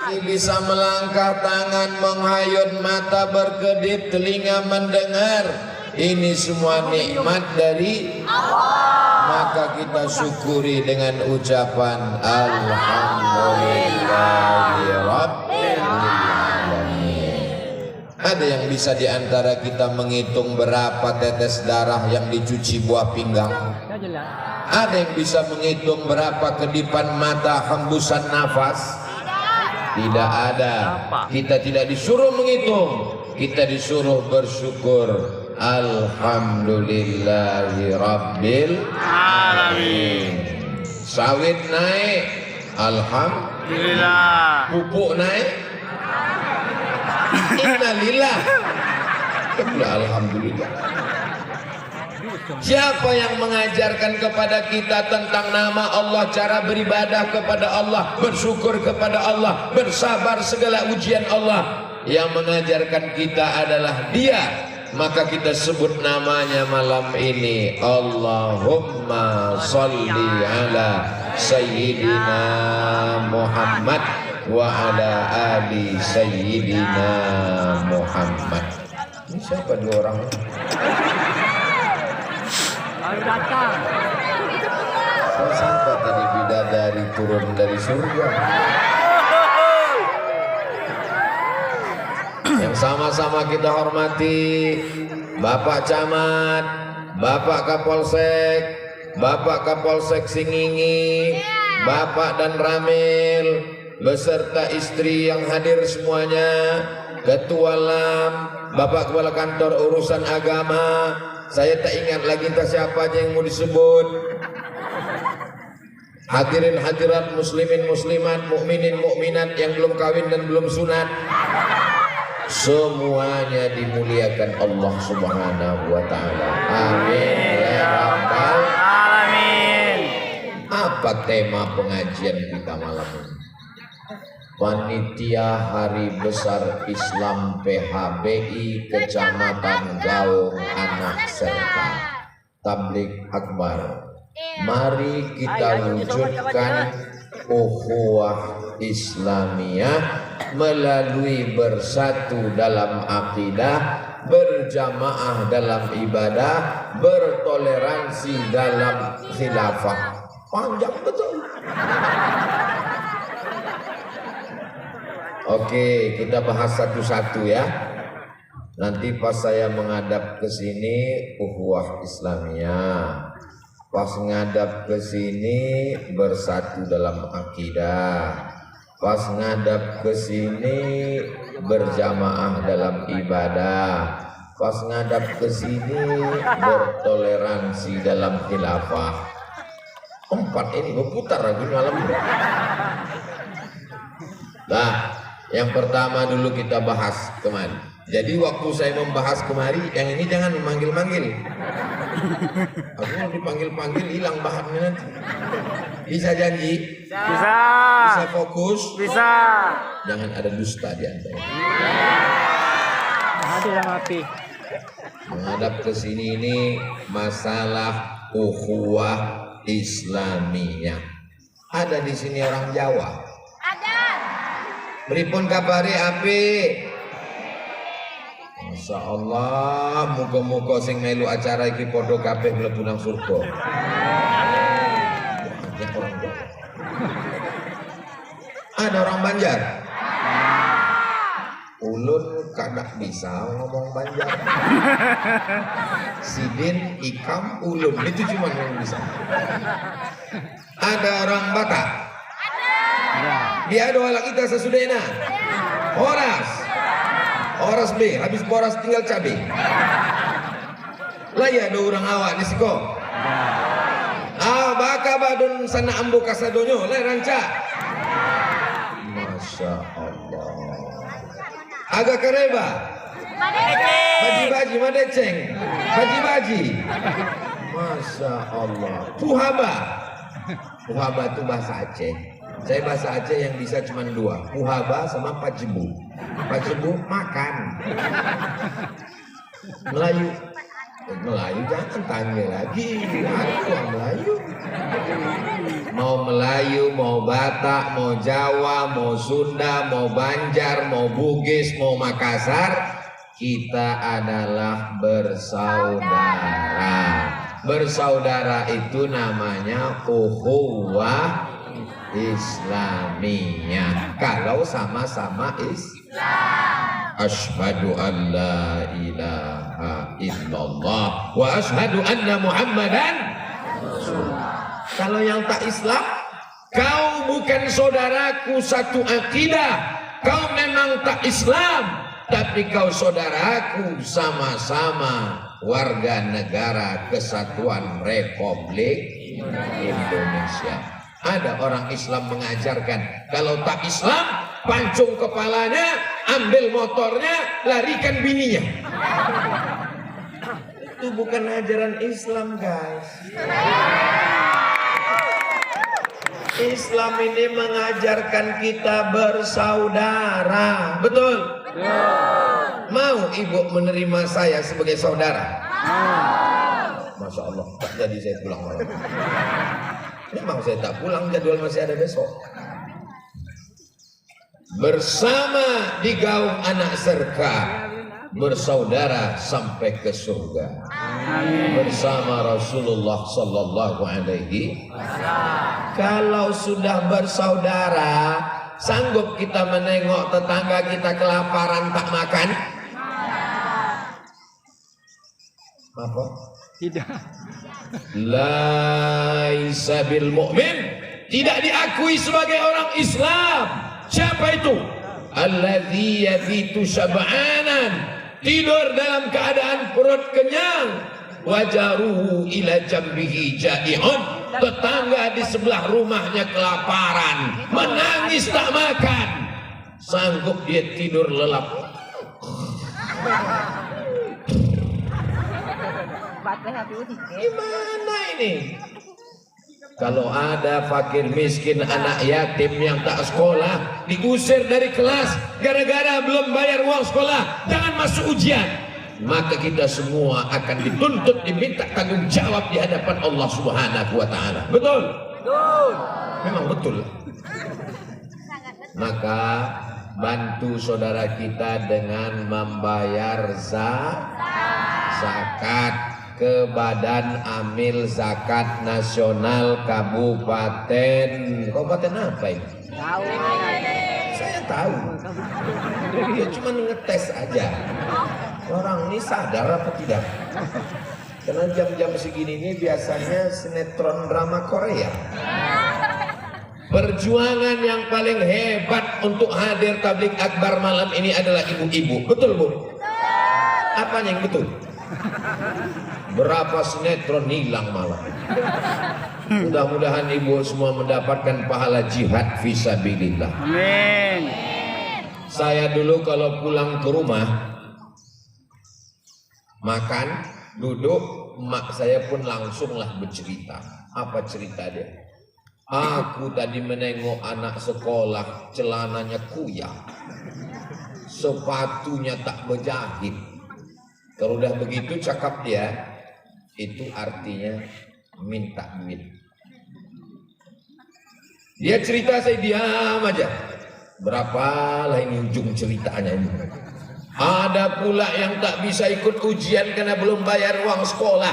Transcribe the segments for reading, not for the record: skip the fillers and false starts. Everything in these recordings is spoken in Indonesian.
Bisa melangkah tangan, menghayun mata, berkedip telinga, mendengar. Ini semua nikmat dari Allah. Maka kita syukuri dengan ucapan Alhamdulillahirabbil alamin. Ada yang bisa diantara kita menghitung berapa tetes darah yang dicuci buah pinggang? Ada yang bisa menghitung berapa kedipan mata, hembusan nafas? Tidak ada. Kita tidak disuruh menghitung, kita disuruh bersyukur. Alhamdulillahirabbil alamin. Sawit naik, alhamdulillah. Pupuk naik, innalillah. Alhamdulillah. Siapa yang mengajarkan kepada kita tentang nama Allah, cara beribadah kepada Allah, bersyukur kepada Allah, bersabar segala ujian Allah? Yang mengajarkan kita adalah Dia. Maka kita sebut namanya malam ini. Allahumma salli ala Sayyidina Muhammad wa ala ali Sayyidina Muhammad. Ini siapa dua orang? Saya sangka tadi bidadari turun dari surga. Yang sama-sama kita hormati Bapak Camat, Bapak Kapolsek, Bapak Kapolsek Singingi, Bapak dan Ramil beserta istri yang hadir semuanya, Ketua LAM, Bapak Kepala Kantor Urusan Agama. Saya tak ingat lagi entah siapa aja yang mau disebut. Hadirin hadirat, muslimin muslimat, mukminin mukminat yang belum kawin dan belum sunat, semuanya dimuliakan Allah Subhanahu wa taala. Amin ya rabbal alamin. Apa tema pengajian kita malam ini? Panitia Hari Besar Islam PHBI Kecamatan Gaung Anak Serta Tablik Akbar. Mari kita wujudkan ukhuwah Islamiyah melalui bersatu dalam akidah, berjamaah dalam ibadah, bertoleransi dalam khilafah. Panjang betul. Oke, kita bahas satu-satu ya. Nanti pas saya menghadap ke sini ukhuwah Islamiyah, pas ngadap ke sini bersatu dalam akidah, pas ngadap ke sini berjamaah dalam ibadah, pas ngadap ke sini bertoleransi dalam khilafah. Empat ini berputar lagi malam ini. Nah, yang pertama dulu kita bahas kemari. Jadi waktu saya membahas kemari, yang ini jangan memanggil-manggil. Aku mau dipanggil-panggil hilang bahannya nanti. Bisa janji? Bisa. Bisa fokus? Bisa. Jangan ada dusta di antara. Hadir yang api. Menghadap ke sini ini masalah ukhuwah Islamiyah. Ada di sini orang Jawa. Pripun kabari api? Masya Allah, muga-muga sing melu acara iki podo kabeh mlebu nang surga. Ada orang Banjar. Ulun kadak bisa ngomong Banjar. Sidin, Ikam, Ulun itu cuma yang bisa. Ada orang Batak. Dia doa kita sesudahnya. Horas B, habis boras tinggal cabai. Lah ya ada orang awak di siko. Baka badun sana ambo kasadonyo, lah ranca. Masya Allah. Agak kareba. Baji-baji, madeceng. Baji-baji. Masya Allah. Puhaba. Puhaba itu bahasa Aceh. Saya bahasa Aceh yang bisa cuma dua, puhaba sama pajebu. Pajebu makan. Melayu Melayu jangan tanya lagi, aku Melayu. Mau Melayu, mau Batak, mau Jawa, mau Sunda, mau Banjar, mau Bugis, mau Makassar, kita adalah bersaudara. Bersaudara itu namanya ukhuwah Islamiyah. Kalau sama-sama Islam. Asyhadu an la ilaha illallah wa asyhadu anna Muhammadan Rasulullah. Kalau yang tak Islam, kau bukan saudaraku satu akidah, kau memang tak Islam, tapi kau saudaraku, sama-sama warga negara Kesatuan Republik Indonesia. Ada orang Islam mengajarkan, kalau tak Islam, pancung kepalanya, ambil motornya, larikan bininya. Itu bukan ajaran Islam, guys. Islam ini mengajarkan kita bersaudara. Betul? Mau ibu menerima saya sebagai saudara? Masya Allah, tak jadi saya pulang malam. Memang saya tak pulang, jadwal masih ada besok. Bersama di gaung anak serka, bersaudara sampai ke surga. Bersama Rasulullah sallallahu alaihi wasallam. Kalau sudah bersaudara, sanggup kita menengok tetangga kita kelaparan tak makan? Apa? Tidak. Laisa bil mu'min, tidak diakui sebagai orang Islam. Siapa itu? Alladzi yabitu syab'anan, tidur dalam keadaan perut kenyang. Wajaruhu ila jambihi ja'i'un, tetangga di sebelah rumahnya kelaparan, menangis tak makan. Sanggup dia tidur lelap. Gimana ini? Kalau ada fakir miskin anak yatim yang tak sekolah, diusir dari kelas gara-gara belum bayar uang sekolah, jangan masuk ujian, maka kita semua akan dituntut, diminta tanggung jawab di hadapan Allah Subhanahu wa Ta'ala. Betul? Betul. Memang betul. Maka bantu saudara kita dengan membayar zakat ke Badan Amil Zakat Nasional Kabupaten apa ini? Tahu. Saya tahu. Dia cuma ngetes aja. Orang ini sadar apa tidak? Karena jam-jam segini ini biasanya sinetron drama Korea. Perjuangan yang paling hebat untuk hadir tabligh akbar malam ini adalah ibu-ibu. Betul, Bu? Apanya yang betul? Berapa sinetron hilang malah. Mudah-mudahan ibu semua mendapatkan pahala jihad fisabilillah. Amin. Saya dulu kalau pulang ke rumah, makan, duduk, mak saya pun langsunglah bercerita. Apa cerita dia? Aku tadi menengok anak sekolah, celananya kuyang, sepatunya tak berjahit. Kalau udah begitu cakap dia, itu artinya minta duit. Dia cerita, saya diam aja. Berapalah ini ujung ceritanya ini. Ada pula yang tak bisa ikut ujian karena belum bayar uang sekolah.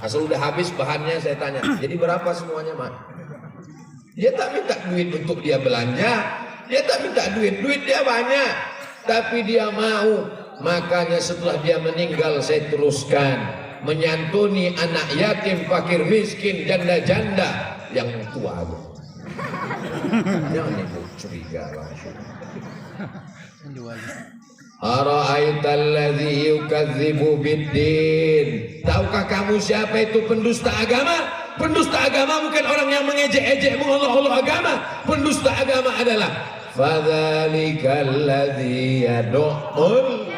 Asal udah habis bahannya, saya tanya, jadi berapa semuanya, Mak? Dia tak minta duit untuk dia belanja, dia tak minta duit dia banyak, tapi dia mau. Makanya setelah dia meninggal saya teruskan menyantuni anak yatim, fakir miskin, janda-janda yang tua aja. Jangan ibu curiga langsung. Ara'aital ladzi yukadzibu biddin. Tahukah kamu siapa itu pendusta agama? Pendusta agama bukan orang yang mengejek-ejek mengolok-olok agama. Pendusta agama adalah fadzalikal ladzi yad'ul,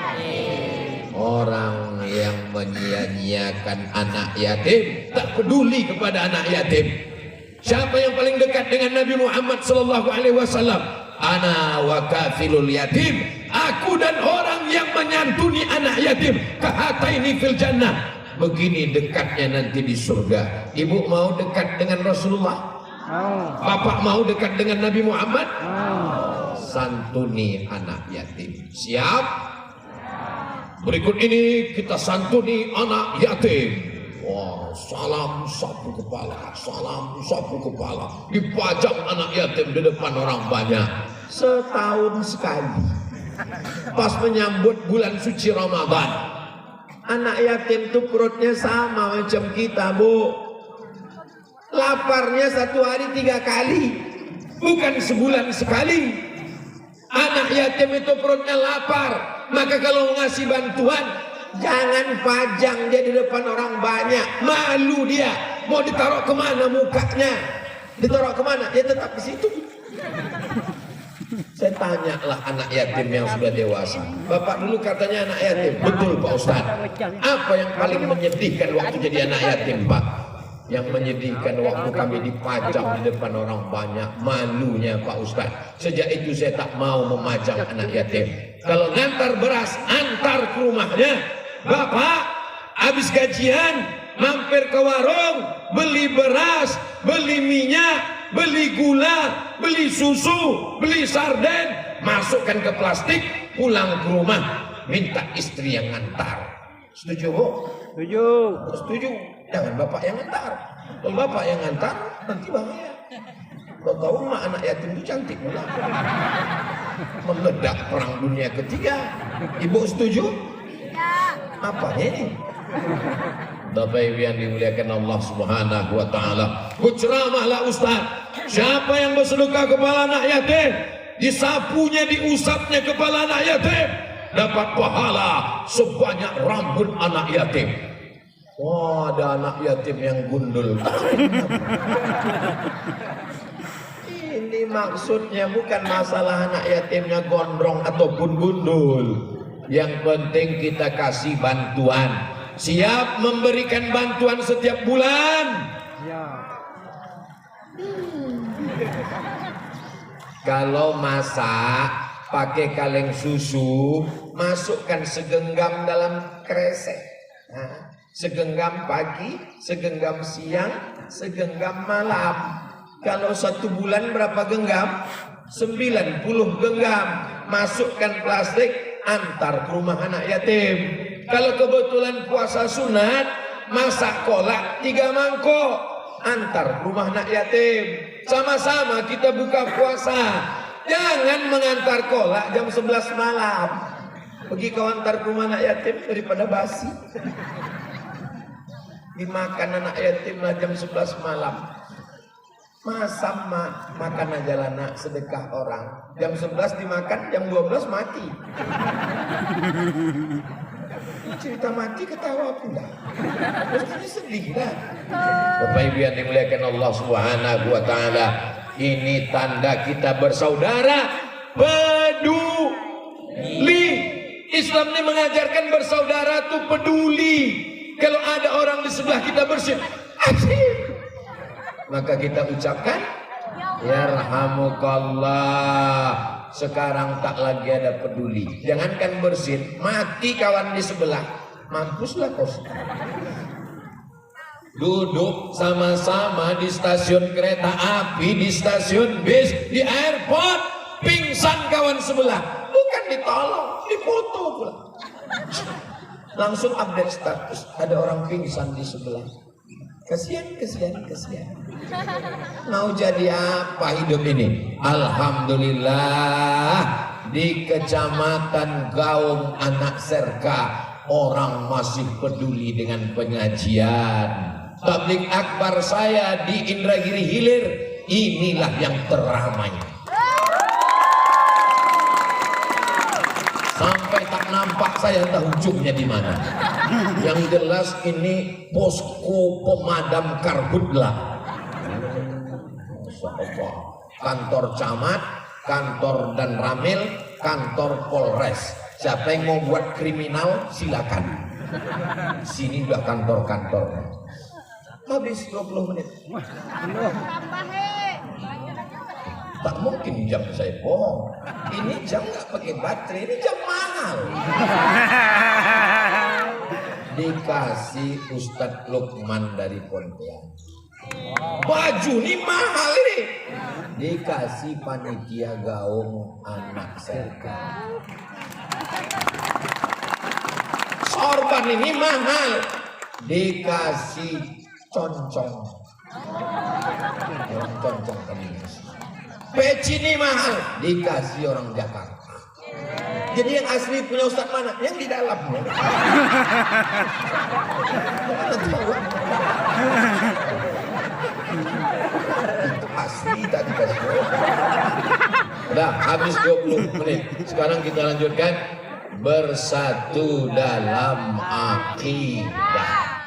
orang yang menyia-nyiakan anak yatim, tak peduli kepada anak yatim. Siapa yang paling dekat dengan Nabi Muhammad sallallahu alaihi wasallam? Ana wa kafilul yatim, aku dan orang yang menyantuni anak yatim kahataini fil jannah. Begini dekatnya nanti di surga. Ibu mau dekat dengan Rasulullah? Bapak mau dekat dengan Nabi Muhammad? Santuni anak yatim. Siap? Berikut ini kita santuni anak yatim. Wah, salam sapu kepala, salam sapu kepala. Dipajang anak yatim di depan orang banyak. Setahun sekali. Pas menyambut bulan suci Ramadan. Anak yatim itu perutnya sama macam kita, Bu. Laparnya satu hari 3 kali, bukan sebulan sekali. Anak yatim itu perutnya lapar, maka kalau ngasih bantuan jangan pajang dia di depan orang banyak, malu dia. Mau ditaruh kemana mukanya? Ditaruh kemana? Dia tetap di situ. Saya tanyalah anak yatim yang sudah dewasa. Bapak dulu katanya anak yatim, betul Pak Ustaz. Apa yang paling menyedihkan waktu jadi anak yatim, Pak? Yang menyedihkan waktu kami dipajang di depan orang banyak, malunya Pak Ustaz. Sejak itu saya tak mau memajang anak yatim. Kalau ngantar beras, antar ke rumahnya. Bapak habis gajian mampir ke warung, beli beras, beli minyak, beli gula, beli susu, beli sarden, masukkan ke plastik, pulang ke rumah, minta istri yang ngantar. Setuju, Bu? Setuju. Setuju. Jangan bapak yang ngantar. Kalau bapak yang ngantar, nanti bahaya. Kau tahu mak anak yatim itu cantik pula. Meledak perang dunia ketiga. Ibu setuju? Ya. Apa ini? Bapak Ibu yang dimuliakan Allah Subhanahu wa taala. Berceramahlah Ustaz. Siapa yang bersedekah kepala anak yatim, disapunya, diusapnya kepala anak yatim, dapat pahala sebanyak rambut anak yatim. Wah, ada anak yatim yang gundul. Ini maksudnya bukan masalah anak yatimnya gondrong ataupun gundul. Yang penting kita kasih bantuan. Siap memberikan bantuan setiap bulan? Ya. Kalau masak pakai kaleng susu, masukkan segenggam dalam kresek. Nah, segenggam pagi, segenggam siang, segenggam malam. Kalau 1 bulan berapa genggam? 90 genggam. Masukkan plastik, antar ke rumah anak yatim. Kalau kebetulan puasa sunat, masak kolak 3 mangkok, antar ke rumah anak yatim. Sama-sama kita buka puasa. Jangan mengantar kolak jam 11 malam. Pergi kau antar ke rumah anak yatim daripada basi. Dimakan anak yatim lah jam 11 malam. Masa makan aja lah nak, sedekah orang. Jam 11 dimakan, jam 12 mati. Cerita mati ketawa pula. Mestinya sedih lah. Bapak Ibu yang dimuliakan Allah Subhanahu wa taala, ini tanda kita bersaudara, peduli. Islam ini mengajarkan bersaudara tuh peduli. Kalau ada orang di sebelah kita bersin, maka kita ucapkan yarhamukallah. Sekarang tak lagi ada peduli. Jangankan bersin, mati kawan di sebelah, mampuslah kau. Duduk sama-sama di stasiun kereta api, di stasiun bis, di airport, pingsan kawan sebelah, bukan ditolong, dipoto pula. Langsung update status, ada orang pingsan di sebelah. Kasihan. Mau jadi apa hidup ini? Alhamdulillah, di Kecamatan Gaung Anak Serka orang masih peduli dengan pengajian. Tabligh akbar saya di Indragiri Hilir, inilah yang teramai. Sampai tak nampak saya entah ujungnya di mana. Yang jelas ini posko pemadam karhutlah. Kantor camat, kantor dan ramil, kantor polres. Siapa yang mau buat kriminal silakan. Sini udah kantor-kantornya. Habis 20 menit. Tak mungkin jam saya bohong. Ini jam nggak pakai baterai, ini jam mahal. Dikasih Ustadz Lukman dari Pontianak. Baju ini mahal ini. Dikasih panitia gaung anak serka. Sorban ini mahal. Dikasih concong. Orang concong kami. Peci ini mahal. Dikasih orang Jakarta. Jadi yang asli punya Ustadz mana? Yang di dalamnya. Itu asli tadi kasih. Udah habis 20 menit. Sekarang kita lanjutkan. Bersatu dalam akidah.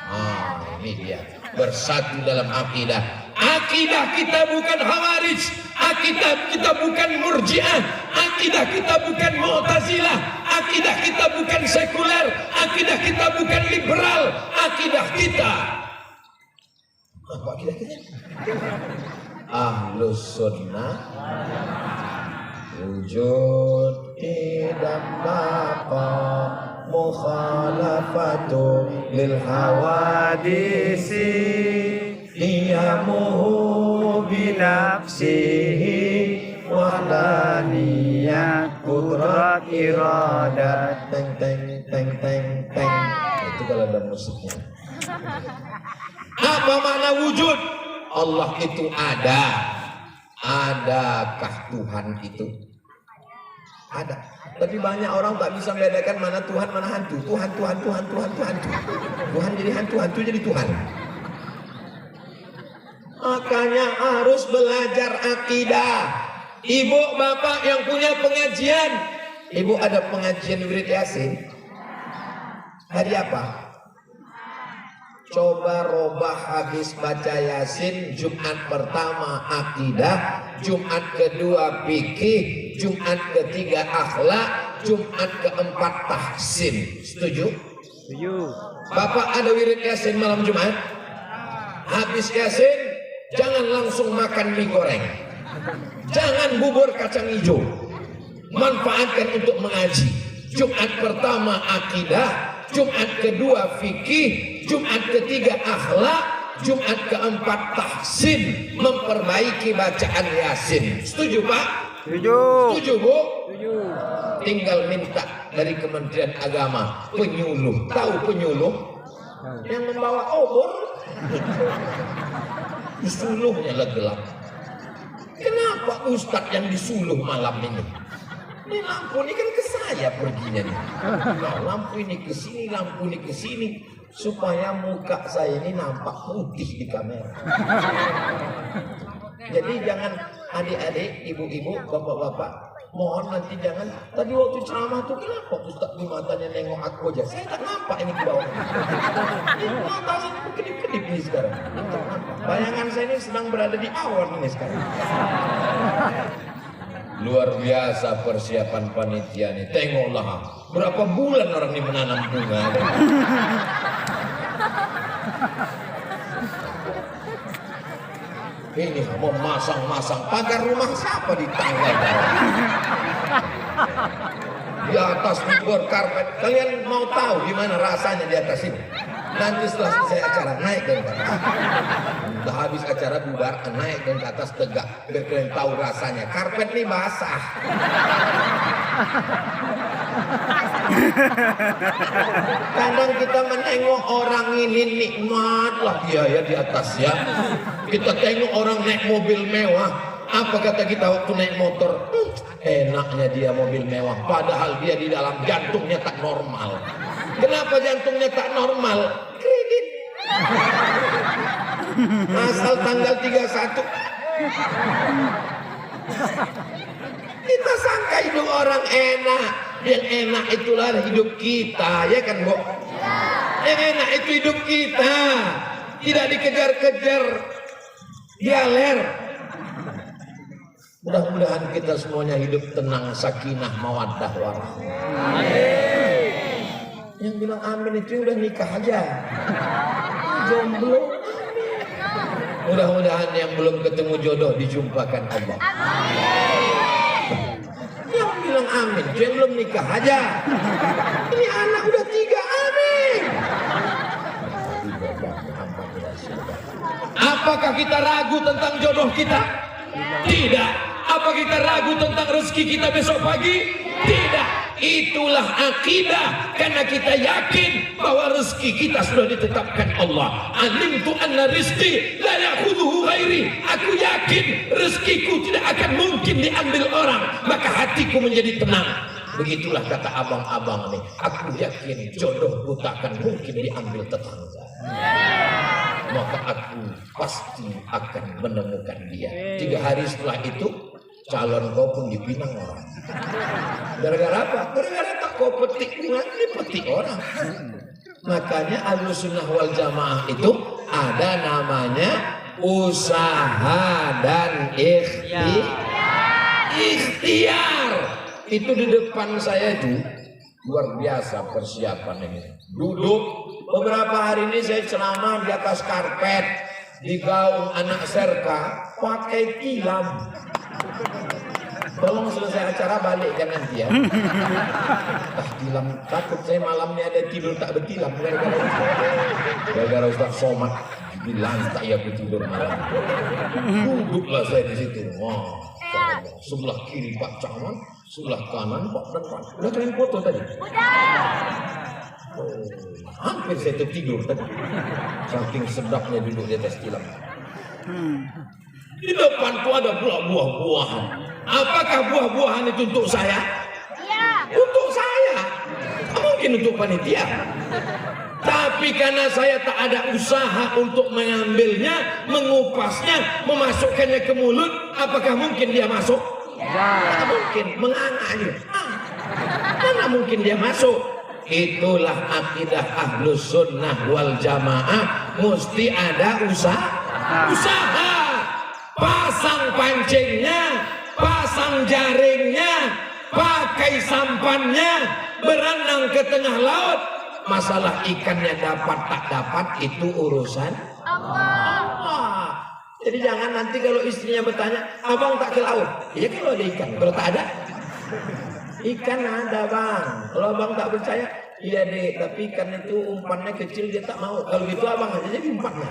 Ini dia. Bersatu dalam akidah. Akidah kita bukan Khawarij. Akidah kita bukan Murji'ah. Akidah kita bukan Mu'tazilah. Akidah kita bukan sekuler. Akidah kita bukan liberal. Akidah kita apa akidah kita? Ahlus sunnah wujud tidak baqa mukhalafatu lil hawadisi iyamuhu binafsihi wahdaniyah kudrat iradat teng teng teng teng teng. Itu kalau ada musiknya. Apa makna wujud? Allah itu ada. Adakah Tuhan itu? Ada. Tapi banyak orang tak bisa membedakan mana Tuhan mana hantu. Tuhan. Tuhan jadi hantu jadi Tuhan. Makanya harus belajar akidah. Ibu bapak yang punya pengajian, ibu ada pengajian wirid Yasin. Hari apa? Coba robah habis baca Yasin, Jumat pertama akidah, Jumat kedua fikih, Jumat ketiga akhlak, Jumat keempat tahsin. Setuju? Setuju. Bapak ada wirid Yasin malam Jumat? Habis Yasin, jangan langsung makan mie goreng. Jangan bubur kacang hijau. Manfaatkan untuk mengaji. Jumat pertama akidah, Jumat kedua fikih, Jumat ketiga akhlak, Jumat keempat tahsin, memperbaiki bacaan Yasin. Setuju Pak? Setuju. Setuju Bu? Setuju. Tinggal minta dari Kementerian Agama penyuluh. Tahu penyuluh? Yang membawa obor. Disuluhnya gelap. Kenapa Ustadz yang disuluh malam ini? Ini lampu ini kan ke saya perginya nih. Nah, lampu ini ke sini, lampu ini ke sini, supaya muka saya ini nampak putih di kamera. Jadi jangan adik-adik, ibu-ibu, bapak-bapak, mohon nanti jangan. Tadi waktu ceramah tuh kenapa Ustadz di matanya nengok aku aja? Saya tak nampak ini ke bawah. Ini mata saya kedip-kedip nih sekarang. Bayangan saya ini sedang berada di awan ini sekarang. Luar biasa persiapan panitia nih. Tengoklah berapa bulan orang ini menanam bunga. Ini mau masang-masang pagar rumah siapa di tangga? Di atas bibir karpet. Kalian mau tahu gimana rasanya di atas ini? Nanti setelah selesai acara naik dan ke atas. Udah habis acara bubar, naik dan ke atas tegak. Biar kalian tahu rasanya. Karpet ini basah. Kadang kita menengok orang ini nikmat lah dia ya di atas ya. Kita tengok orang naik mobil mewah. Apa kata kita waktu naik motor? Enaknya dia mobil mewah. Padahal dia di dalam jantungnya tak normal. Kenapa jantungnya tak normal? Kredit. Asal tanggal 31. Kita sangka hidup orang enak. Yang enak itulah hidup kita, ya kan Bu? Yang enak itu hidup kita. Tidak dikejar-kejar. Dialer. Mudah-mudahan kita semuanya hidup tenang, sakinah, mawaddah, warahmah. Yang bilang amin itu udah nikah aja. Jomblo. Mudah-mudahan yang belum ketemu jodoh dijumpakan Allah. Yang bilang bilang amin? Itu yang belum nikah aja. Ini anak udah 3, amin. Apakah kita ragu tentang jodoh kita? Tidak. Apa kita ragu tentang rezeki kita besok pagi? Tidak. Itulah akidah, karena kita yakin bahwa rezeki kita sudah ditetapkan Allah. Alimtu anna rizqi la ya'khudhuhu ghairi. Aku yakin rezekiku tidak akan mungkin diambil orang, maka hatiku menjadi tenang. Begitulah kata abang-abang nih. Aku yakin jodohku tak akan mungkin diambil tetangga. Maka aku pasti akan menemukan dia. 3 hari setelah itu calon kau pun dipinang orang. Gara-gara apa? Gara-gara tak kau petik dengan dipetik orang. Makanya Ahlussunnah wal Jamaah itu ada namanya usaha dan ikhtiar. Itu di depan saya itu luar biasa persiapan ini. Duduk beberapa hari ini saya ceramah di atas karpet di gaung anak serka pakai tilam. Tolong selesai acara balikkan nanti ya. Tilam, takut saya malamnya ada tidur tak bertilam gara-gara Ustaz Somad di lantai aku tidur malam. Duduklah saya di situ. Wah, sebelah kiri Pak Caman, sebelah kanan Pak Depan. Udah kalian foto tadi? Hampir saya tertidur tadi. Saking sedapnya duduk di atas tilam. Di depan tuh ada pula buah-buahan. Apakah buah-buahan itu untuk saya? Iya. Untuk saya. Mungkin untuk panitia. Tapi karena saya tak ada usaha untuk mengambilnya, mengupasnya, memasukkannya ke mulut, apakah mungkin dia masuk? Ya. Mungkin. Menganga aja. Mana mungkin dia masuk? Itulah akidah Ahlussunnah wal Jamaah. Mesti ada usaha. Pasang pancingnya, pasang jaringnya, pakai sampannya, berenang ke tengah laut. Masalah ikannya dapat tak dapat itu urusan Allah. Jadi jangan nanti kalau istrinya bertanya, abang tak ke laut? Iya kalau ada ikan, kalau tak ada ikan ada bang. Kalau abang tak percaya, iya dek, tapi ikan itu umpannya kecil dia tak mau. Kalau gitu abang aja jadi umpannya.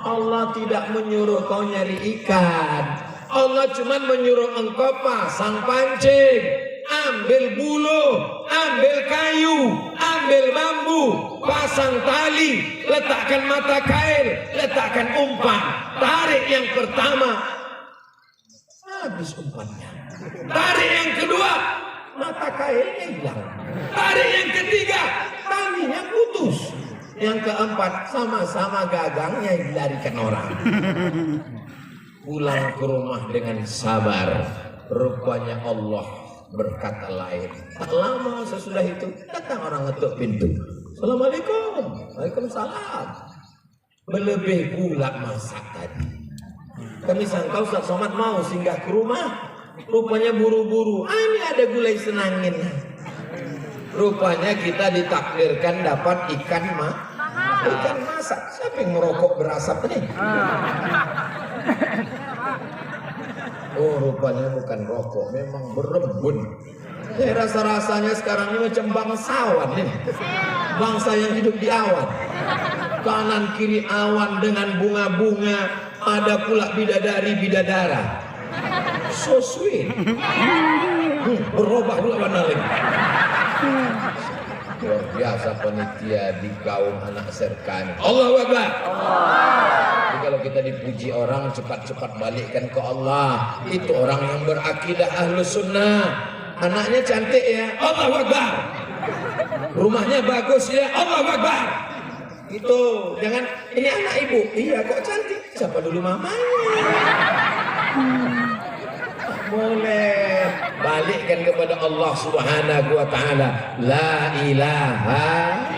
Allah tidak menyuruh kau nyari ikan. Allah cuma menyuruh engkau pasang pancing, ambil bulu, ambil kayu, ambil bambu, pasang tali, letakkan mata kail, letakkan umpan. Tarik yang pertama, habis umpannya. Tarik yang kedua, mata kailnya hilang. Tarik yang ketiga, talinya putus. Yang keempat, sama-sama gagangnya dilarikan orang. Pulang ke rumah dengan sabar. Rupanya Allah berkata lain. Tak lama sesudah itu datang orang ngetuk pintu. Assalamualaikum. Waalaikumsalam. Berlebih pula masak tadi. Kami sangka Ustaz Somad mau singgah ke rumah. Rupanya buru-buru. Ini ada gulai senangin. Rupanya kita ditakdirkan dapat ikan masak. Siapa yang merokok berasap ini? Oh, rupanya bukan rokok, memang berembun. Saya rasa-rasanya sekarang ini macam bangsawan nih. Bangsa yang hidup di awan. Kanan kiri awan dengan bunga-bunga, ada pula bidadari-bidadara. So sweet. Berubah pula warna lagi. Luar biasa panitia di gaung anak serkan. Allahu Akbar. Jadi kalau kita dipuji orang, cepat-cepat balikkan ke Allah. Itu orang yang berakidah Ahlussunnah. Anaknya cantik ya, Allahu Akbar. Rumahnya bagus ya, Allahu Akbar. Itu jangan ini anak ibu. Iya kok cantik. Siapa dulu mamanya? Boleh balikkan kepada Allah Subhanahu wa taala. La ilaha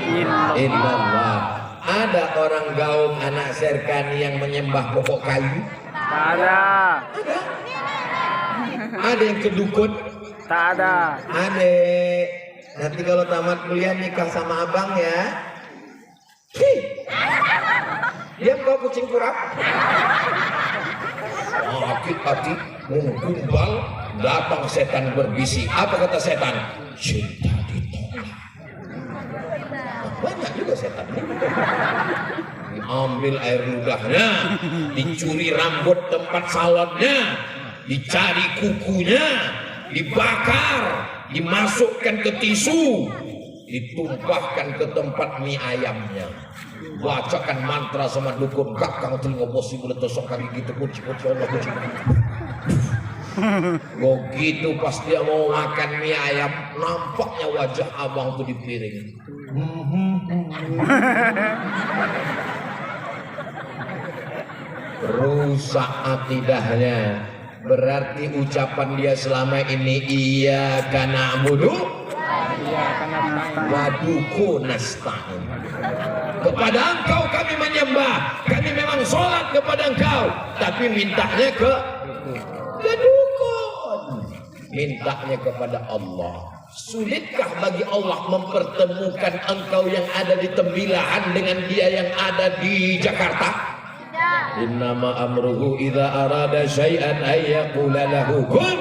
illallah. Ada orang gaung anak serkani yang menyembah pokok kayu? Ada. Ada yang kedukun? Tak ada. Adek, nanti kalau tamat kuliah nikah sama abang ya. Diam kau kucing kurap. Sakit hati, menggumbal, Datang setan berbisik. Apa kata setan? Cinta ditolak. Banyak juga setan. Diambil air ludahnya, dicuri rambut tempat salonnya, dicari kukunya, dibakar, dimasukkan ke tisu, ditumpahkan ke tempat mie ayamnya. Bacakan mantra sama dukun, kakang telinga bosi boleh tosok kaki gitu, kunci Allah kunci. Begitu pas dia mau makan mie ayam, nampaknya wajah abang tuh di piring. Rusak akidahnya. Berarti ucapan dia selama ini iyyaka na'budu wa iyyaka nasta'in. Kepada engkau kami menyembah, kami memang sholat kepada engkau, tapi mintanya ke dukun, mintanya kepada Allah. Sulitkah bagi Allah mempertemukan engkau yang ada di Tembilahan dengan dia yang ada di Jakarta? Innama amruhu idza arada syai'an ay yaqula lahu kun.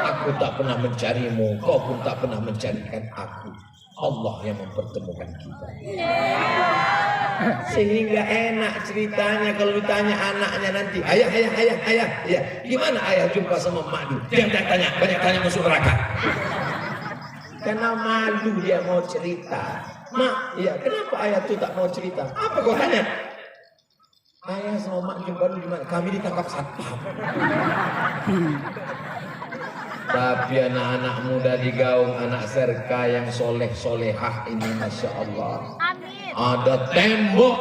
Aku tak pernah mencarimu, kau pun tak pernah mencarikan aku. Allah yang mempertemukan kita. Sehingga enak ceritanya kalau ditanya anaknya nanti, ayah, gimana ayah jumpa sama mak dulu? Jangan tanya, banyak tanya masuk neraka. Karena malu dia mau cerita. Mak, ya kenapa ayah tuh tak mau cerita? Apa kau tanya? Ayah sama mak jumpa dulu gimana? Kami ditangkap satpam. Tapi anak-anak muda di Gaung, anak serka yang soleh-solehah ini, Masya Allah. Amin. Ada tembok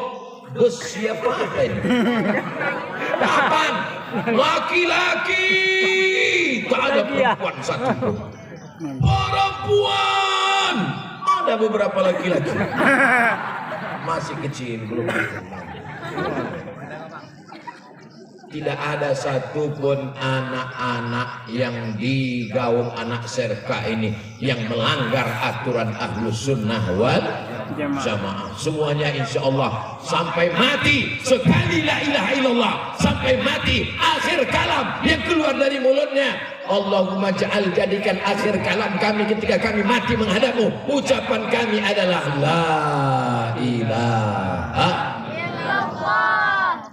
besi apa ini? Kapan? Laki-laki. Tak ada perempuan satu pun. Perempuan. Ada beberapa laki-laki. Masih kecil, belum. Tidak ada satupun anak-anak yang di Gaung anak serka ini yang melanggar aturan Ahlus Sunnah wal Jamaah. Semuanya insya Allah sampai mati sekali la ilaha illallah, sampai mati akhir kalam yang keluar dari mulutnya. Allahumma ja'al, jadikan akhir kalam kami ketika kami mati menghadapmu, ucapan kami adalah la ilaha illallah.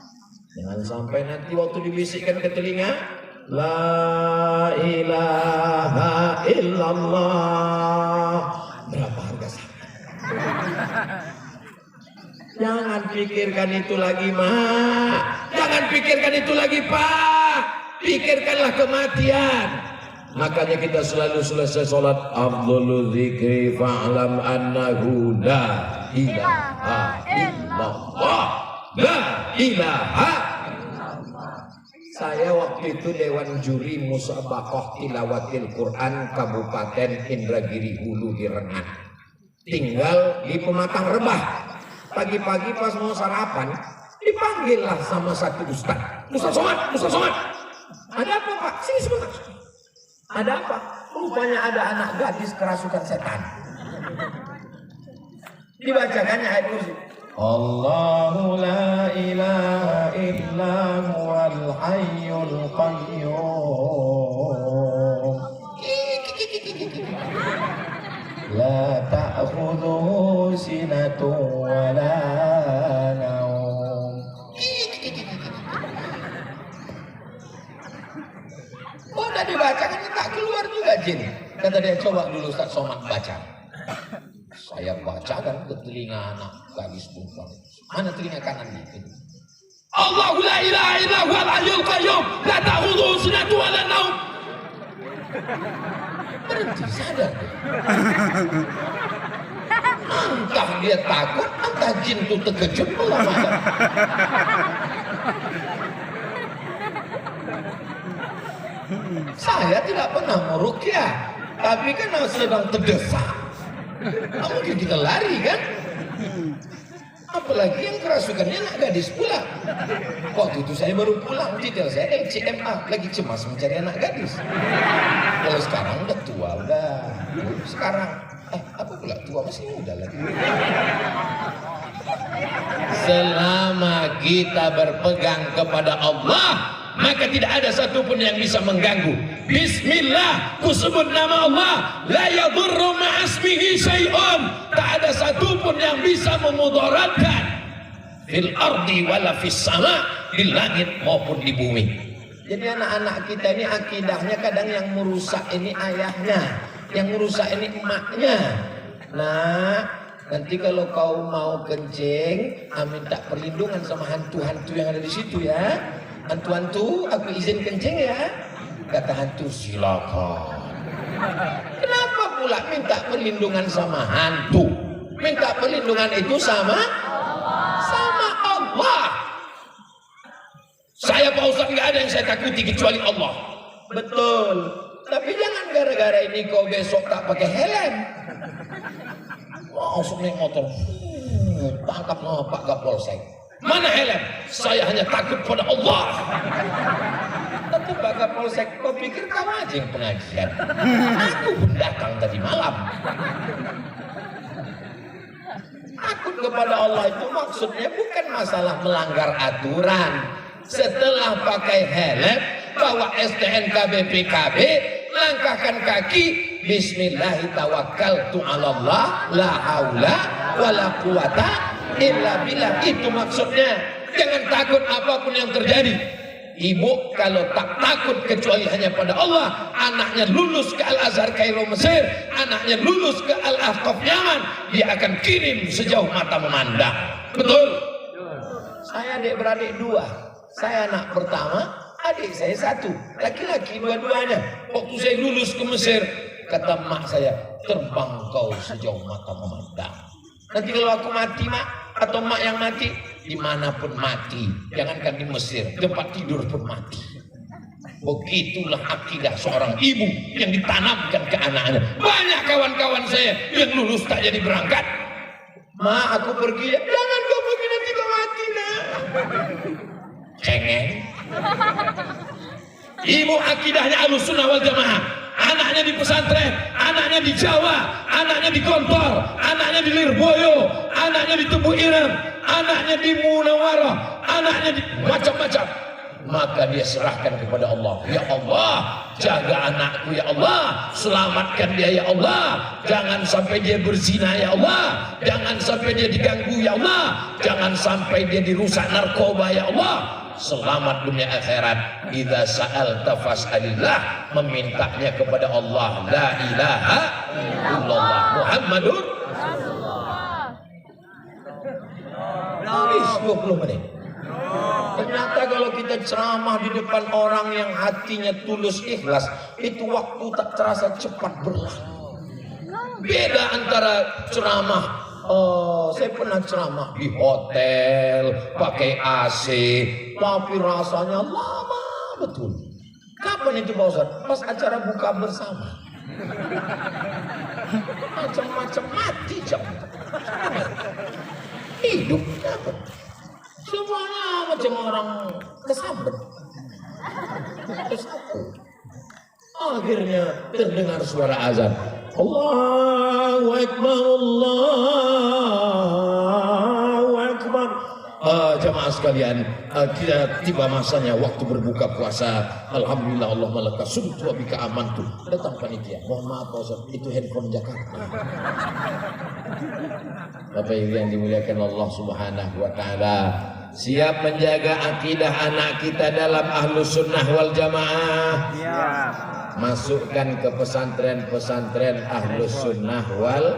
Jangan sampai nanti waktu dibisikkan ke telinga, la ilaha illallah. Berapa harga sama? Jangan pikirkan itu lagi, Mak. Jangan pikirkan itu lagi, Pak. Pikirkanlah kematian. Makanya kita selalu selesai sholat, afdhalu dzikri fa'lam annahu la ilaha illallah. La ilaha. Saya waktu itu dewan juri musabaqah tilawatil Quran Kabupaten Indragiri Hulu di Rengat. Tinggal di Pematang Rebah. Pagi-pagi pas mau sarapan, dipanggillah sama satu ustaz. Ustaz Somad. Ada apa, Pak? Sini sebentar. Ada apa? Rupanya ada anak gadis kerasukan setan. Dibacakannya ayat kursi. Allahu la ilaha illa huwal hayyul qayyum la ta'khudhuhu sinatun wa la nawm. Udah dibacakan tak keluar juga jin. Kata dia, coba dulu Ustaz Somad baca. Saya bacakan ke telinga anak gadis perempuan. Mana telinga kanan itu? Allahu la ilaha illa huwal hayyul qayyum la ta'khudhuhu sinatun wa la nawm. Berhenti, sadar dia. Entah dia takut, entah jin itu terkejut, Allah malam. Saya tidak pernah meruqyah, tapi kan sedang terdesak. Nggak mungkin kita lari kan? Apalagi yang kerasukannya anak gadis pula. Waktu itu saya baru pulang, detail saya LCMA, lagi cemas mencari anak gadis. Kalau sekarang udah tua, udah. Sekarang, apa pula tua, masih muda lagi. Selama kita berpegang kepada Allah, maka tidak ada satupun yang bisa mengganggu. Bismillah, ku sebut nama Allah, la yadurru ma'asmihi syai'un, tak ada satupun yang bisa memudaratkan fil ardi wala fis sama, di langit maupun di bumi. Jadi anak-anak kita ini akidahnya kadang yang merusak ini ayahnya, yang merusak ini emaknya. Nah, nanti kalau kau mau kencing, minta perlindungan sama hantu-hantu yang ada di situ ya. Hantu-hantu, aku izin kencing ya. Kata hantu, silakan. Kenapa pula minta perlindungan sama hantu? Minta perlindungan itu sama Allah. Saya Pak Ustaz nggak ada yang saya takuti kecuali Allah. Betul. Tapi jangan gara-gara ini kau besok tak pakai helm. Langsung naik motor. Tangkap nama Pak Kapolsek. Mana helm? Saya hanya takut pada Allah. Tapi Pak Kapolsek, kau pikir kau aja yang pengajian? Aku pun datang tadi malam. Takut kepada Allah itu maksudnya bukan masalah melanggar aturan. Setelah pakai helm, bawa STNK BPKB, langkahkan kaki, Bismillahirrahmanirrahim, Allah, la haula wala quwata illa billah. Itu maksudnya. Jangan takut apapun yang terjadi. Ibu kalau tak takut kecuali hanya pada Allah, anaknya lulus ke Al-Azhar Kairo Mesir, anaknya lulus ke Al-Ahqaf Yaman, dia akan kirim sejauh mata memandang. Betul? Saya adik beradik dua. Saya anak pertama, adik saya satu, laki-laki dua-duanya. Waktu saya lulus ke Mesir, kata mak saya, terbang kau sejauh mata memandang. Nanti kalau aku mati mak, atau mak yang mati, dimanapun mati, jangankan di Mesir, tempat tidur pun mati. Begitulah akidah seorang ibu yang ditanamkan ke anaknya. Banyak kawan-kawan saya yang lulus tak jadi berangkat. Ma, aku pergi. Jangan kau pergi, nanti kau mati nak. Cengeng. Ibu akidahnya Ahlussunnah wal Jamaah. Anaknya di pesantren, anaknya di Jawa, anaknya di Kontor, anaknya di Lirboyo, anaknya di Tebu Ireng, anaknya di Munawarah, anaknya di macam-macam. Maka dia serahkan kepada Allah. Ya Allah, jaga anakku ya Allah, selamatkan dia ya Allah. Jangan sampai dia berzina ya Allah, jangan sampai dia diganggu ya Allah, jangan sampai dia dirusak narkoba ya Allah. Selamat dunia akhirat. Idza sa'alta fas'alillah, memintanya kepada Allah. La ilaha illallah Muhammadur Rasulullah. Habis 20 menit. Ternyata kalau kita ceramah di depan orang yang hatinya tulus ikhlas, itu waktu tak terasa cepat berlalu. Beda antara ceramah. Saya pernah ceramah di hotel, pakai AC, tapi rasanya lama betul. Kapan itu Pak Ustaz? Pas acara buka bersama. Macam-macam mati jam. Hidup dapat. Semuanya macam orang kesambet. Akhirnya terdengar suara azan. Allahu Akbar, Allahu Akbar. Jamaah sekalian, kita tiba masanya waktu berbuka puasa. Alhamdulillah, Allah malaka sumtu wa bika amantu. Datang panitia. Mohon maaf Pak Ustaz, itu handphone Jakarta. Bapak Ibu yang dimuliakan Allah Subhanahu wa taala, siap menjaga akidah anak kita dalam Ahlussunnah wal Jamaah. Siap. Masukkan ke pesantren-pesantren Ahlussunnah wal,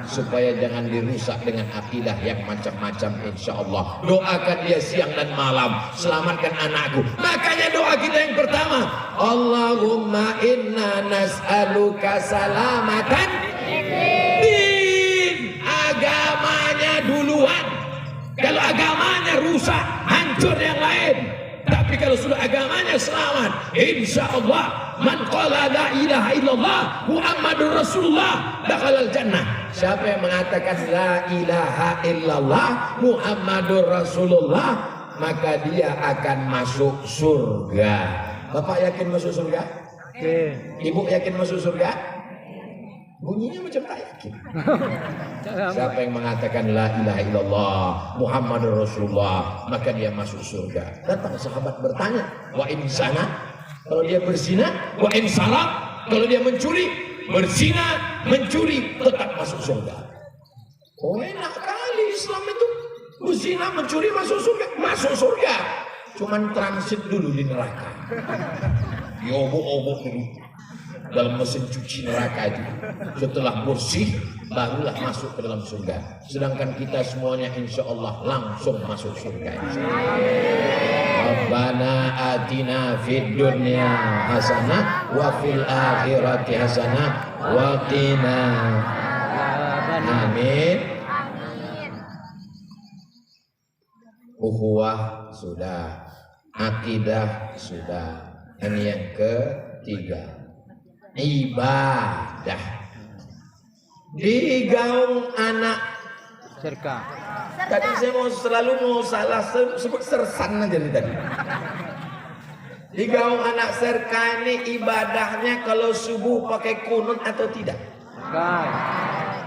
supaya jangan dirusak dengan akidah yang macam-macam. Insya Allah doakan dia siang dan malam, selamatkan anakku. Makanya doa kita yang pertama, Allahumma inna nas'aluka salamatan din. Agamanya duluan. Kalau agamanya rusak, hancur yang lain. Tapi kalau sudah agamanya selamat, insya Allah, man qala la ilaha illallah Muhammadur Rasulullah dakhalal jannah. Siapa yang mengatakan la ilaha illallah Muhammadur Rasulullah, maka dia akan masuk surga. Bapak yakin masuk surga? Oke. Ibu yakin masuk surga? Bunyinya macam tak yakin. Siapa yang mengatakan la ilaha illallah Muhammadur Rasulullah, maka dia masuk surga. Datang sahabat bertanya, wa in sana, kalau dia berzina, wa in sarak, kalau dia mencuri, berzina, mencuri, tetap masuk surga. Oh enak kali Islam itu. Berzina, mencuri, masuk surga. Masuk surga. Cuman transit dulu di neraka. Diobok-obok dulu dalam mesin cuci neraka itu. Setelah bersih, barulah masuk ke dalam surga. Sedangkan kita semuanya insya Allah langsung masuk surga. Rabbana atina fid dunya hasanah wa fil akhirati hasanah wa qina. Amin. Ukhuwah sudah, akidah sudah. Ini yang ketiga, ibadah. Digaung anak Serka. tadi saya selalu salah sebut sersan aja nih tadi. Digaung anak serka ini ibadahnya kalau subuh pakai kunut atau tidak?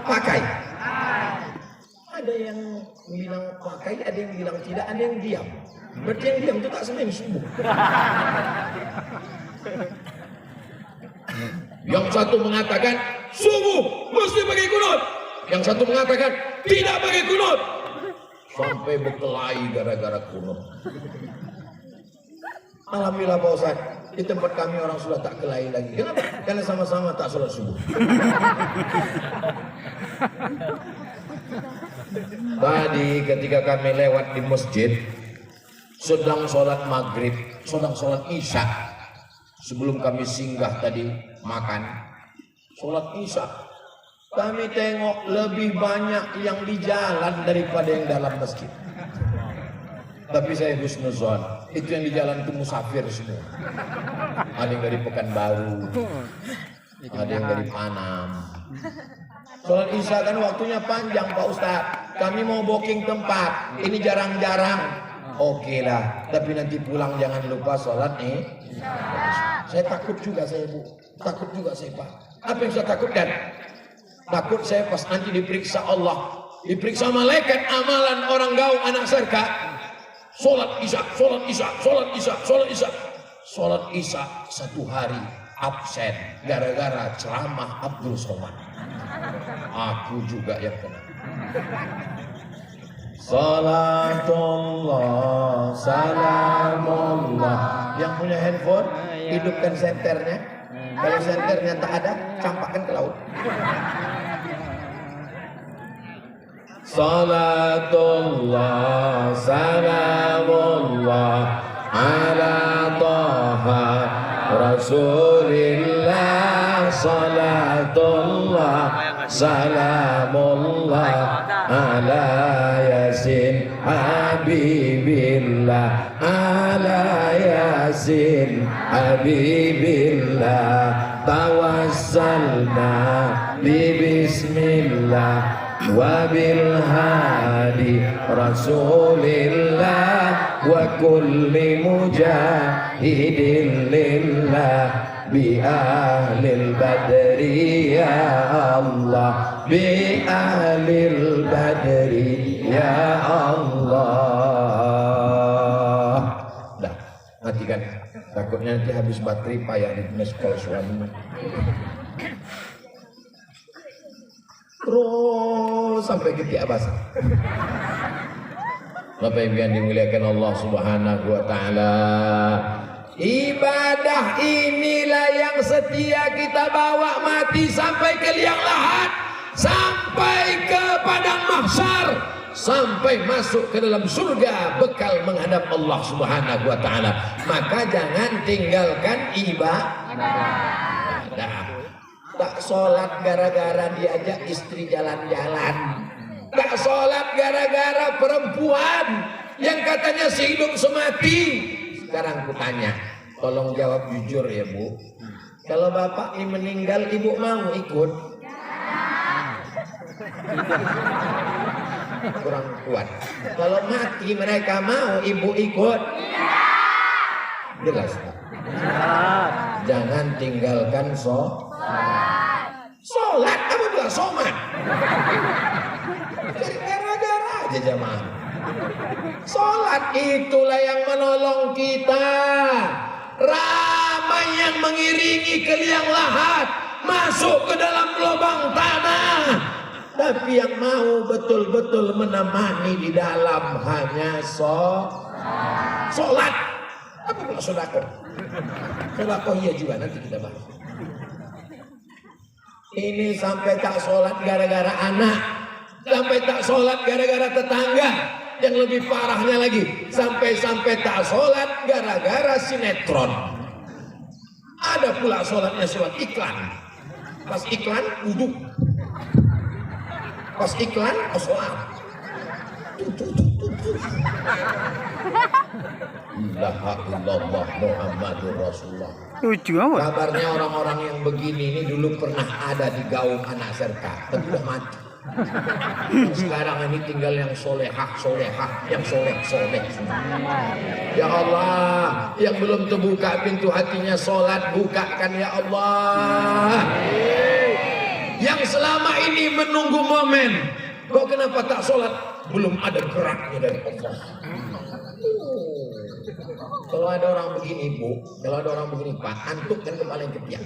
Pakai. Ada yang bilang pakai, ada yang bilang tidak, ada yang diam. Berarti yang diam itu tak sembahyang subuh. Yang satu mengatakan subuh mesti pakai kunut, yang satu mengatakan tidak pakai kunut. Sampai berkelahi gara-gara kunut. Alhamdulillah Pak Ustaz, di tempat kami orang sudah tak kelahi lagi. Kenapa? Karena sama-sama tak sholat subuh. Tadi ketika kami lewat di masjid, sedang sholat maghrib, sedang sholat isya. Sebelum kami singgah tadi makan, sholat isya. Kami tengok lebih banyak yang di jalan daripada yang dalam masjid. Tapi saya husnuzon, itu yang di jalan itu musafir semua. Ada yang dari Pekanbaru, ada yang dari Panam. Sholat isya kan waktunya panjang Pak Ustadz. Kami mau booking tempat, ini jarang-jarang. Oke lah, tapi nanti pulang jangan lupa sholat nih. Saya takut juga saya Bu, takut juga saya Pak. Apa yang saya takutkan? Takut saya pas nanti diperiksa Allah, diperiksa malaikat amalan orang gaung anak serka. Sholat isya, sholat isya, sholat isya, sholat isya, sholat isya 1 hari absen gara-gara ceramah Abdul Somad. Aku juga yang kena. Salatullah, salamullah. Yang punya handphone, hidupkan senternya. Kalau senternya tak ada, campakkan ke laut. Salatullah, salamullah ala taha Rasulillah. Salatullah, salamullah ala yasin habibillah, ala yasin habibillah. Tawassalna bi bismillah wa bil hadi Rasulillah wa kulli mujahidin lillah. Bi ahlil badri ya Allah, bi ahlil badri ya Allah. Dah, matikan. Takutnya nanti habis baterai payah di meskol suaminya. Terus sampai ke tiap basah. Bapak Ibu yang dimuliakan Allah Subhanahu wa taala, ibadah inilah yang setia kita bawa mati sampai ke liang lahat, sampai ke padang mahsyar, sampai masuk ke dalam surga bekal menghadap Allah Subhanahu wa taala. Maka jangan tinggalkan ibadah. Tak sholat gara-gara diajak istri jalan-jalan, tak sholat gara-gara perempuan yang katanya sehidup semati. Sekarang aku tanya, tolong jawab jujur ya Bu, kalau bapak ini meninggal ibu mau ikut? Kurang kuat. Kalau mati mereka mau ibu ikut? Jelas tak? Jangan tinggalkan sholat. Sholat apa pula somat? Jadi gara-gara aja jamaah. Sholat itulah yang menolong kita. Ramai yang mengiringi ke liang lahat, masuk ke dalam lubang tanah. Tapi yang mau betul-betul menemani di dalam hanya sholat. Apa pula sodako? Sodako iya juga, nanti kita bahas. Ini sampai tak sholat gara-gara anak, sampai tak sholat gara-gara tetangga. Yang lebih parahnya lagi, sampai-sampai tak sholat gara-gara sinetron. Ada pula sholatnya sholat iklan. Pas iklan wudhu, pas iklan sholat. Ilaha illallah Muhammadur Rasulullah. Lucu amat. Kabarnya orang-orang yang begini ini dulu pernah ada di gaung anak serka, tapi udah mati. Sekarang ini tinggal yang solehah, yang soleh. Ya Allah, yang belum terbuka pintu hatinya sholat, bukakan ya Allah. Yang selama ini menunggu momen, kok kenapa tak sholat? Belum ada geraknya dari Allah. Kalau ada orang begini Bu, kalau ada orang begini Pak, antuk kan kepala yang ketiak.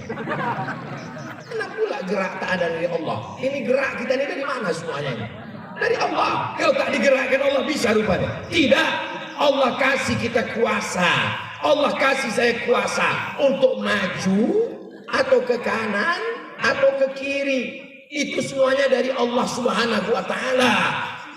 Kenapa pula gerak tak ada dari Allah? Ini gerak kita ini dari mana semuanya ini? Dari Allah. Kalau tak digerakkan Allah bisa rupanya. Tidak. Allah kasih kita kuasa. Allah kasih saya kuasa untuk maju atau ke kanan atau ke kiri. Itu semuanya dari Allah Subhanahu wa taala.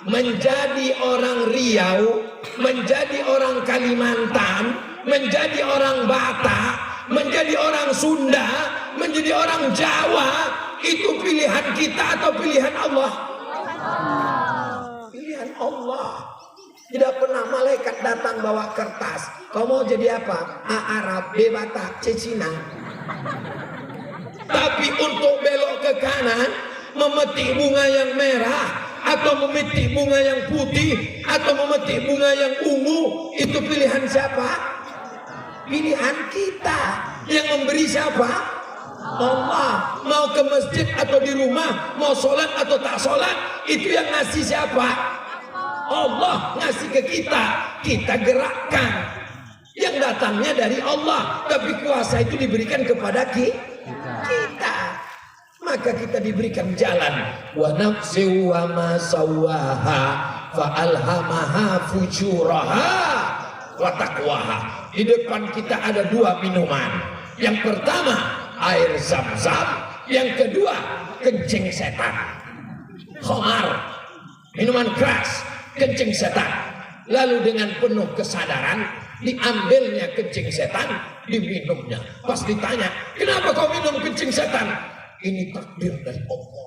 Menjadi orang Riau, menjadi orang Kalimantan, menjadi orang Batak, menjadi orang Sunda, menjadi orang Jawa, itu pilihan kita atau pilihan Allah? Pilihan Allah. Tidak pernah malaikat datang bawa kertas. Kau mau jadi apa? A Arab, B Batak, C Cina. Tapi untuk belok ke kanan, memetik bunga yang merah, atau memetik bunga yang putih, atau memetik bunga yang ungu, itu pilihan siapa? Pilihan kita. Yang memberi siapa? Allah. Mau ke masjid atau di rumah, mau sholat atau tak sholat, itu yang ngasih siapa? Allah ngasih ke kita. Kita gerakkan. Yang datangnya dari Allah, tapi kuasa itu diberikan kepada kita. Maka kita diberikan jalan. Wa nafsi wa ma sawaha fa alhamaha fujuraha wa taqwaha. Di depan kita ada dua minuman. Yang pertama air zam-zam, yang kedua kencing setan. Khamar, minuman keras, kencing setan. Lalu dengan penuh kesadaran diambilnya kencing setan, diminumnya. Pas ditanya, kenapa kau minum kencing setan? Ini takdir dari Allah.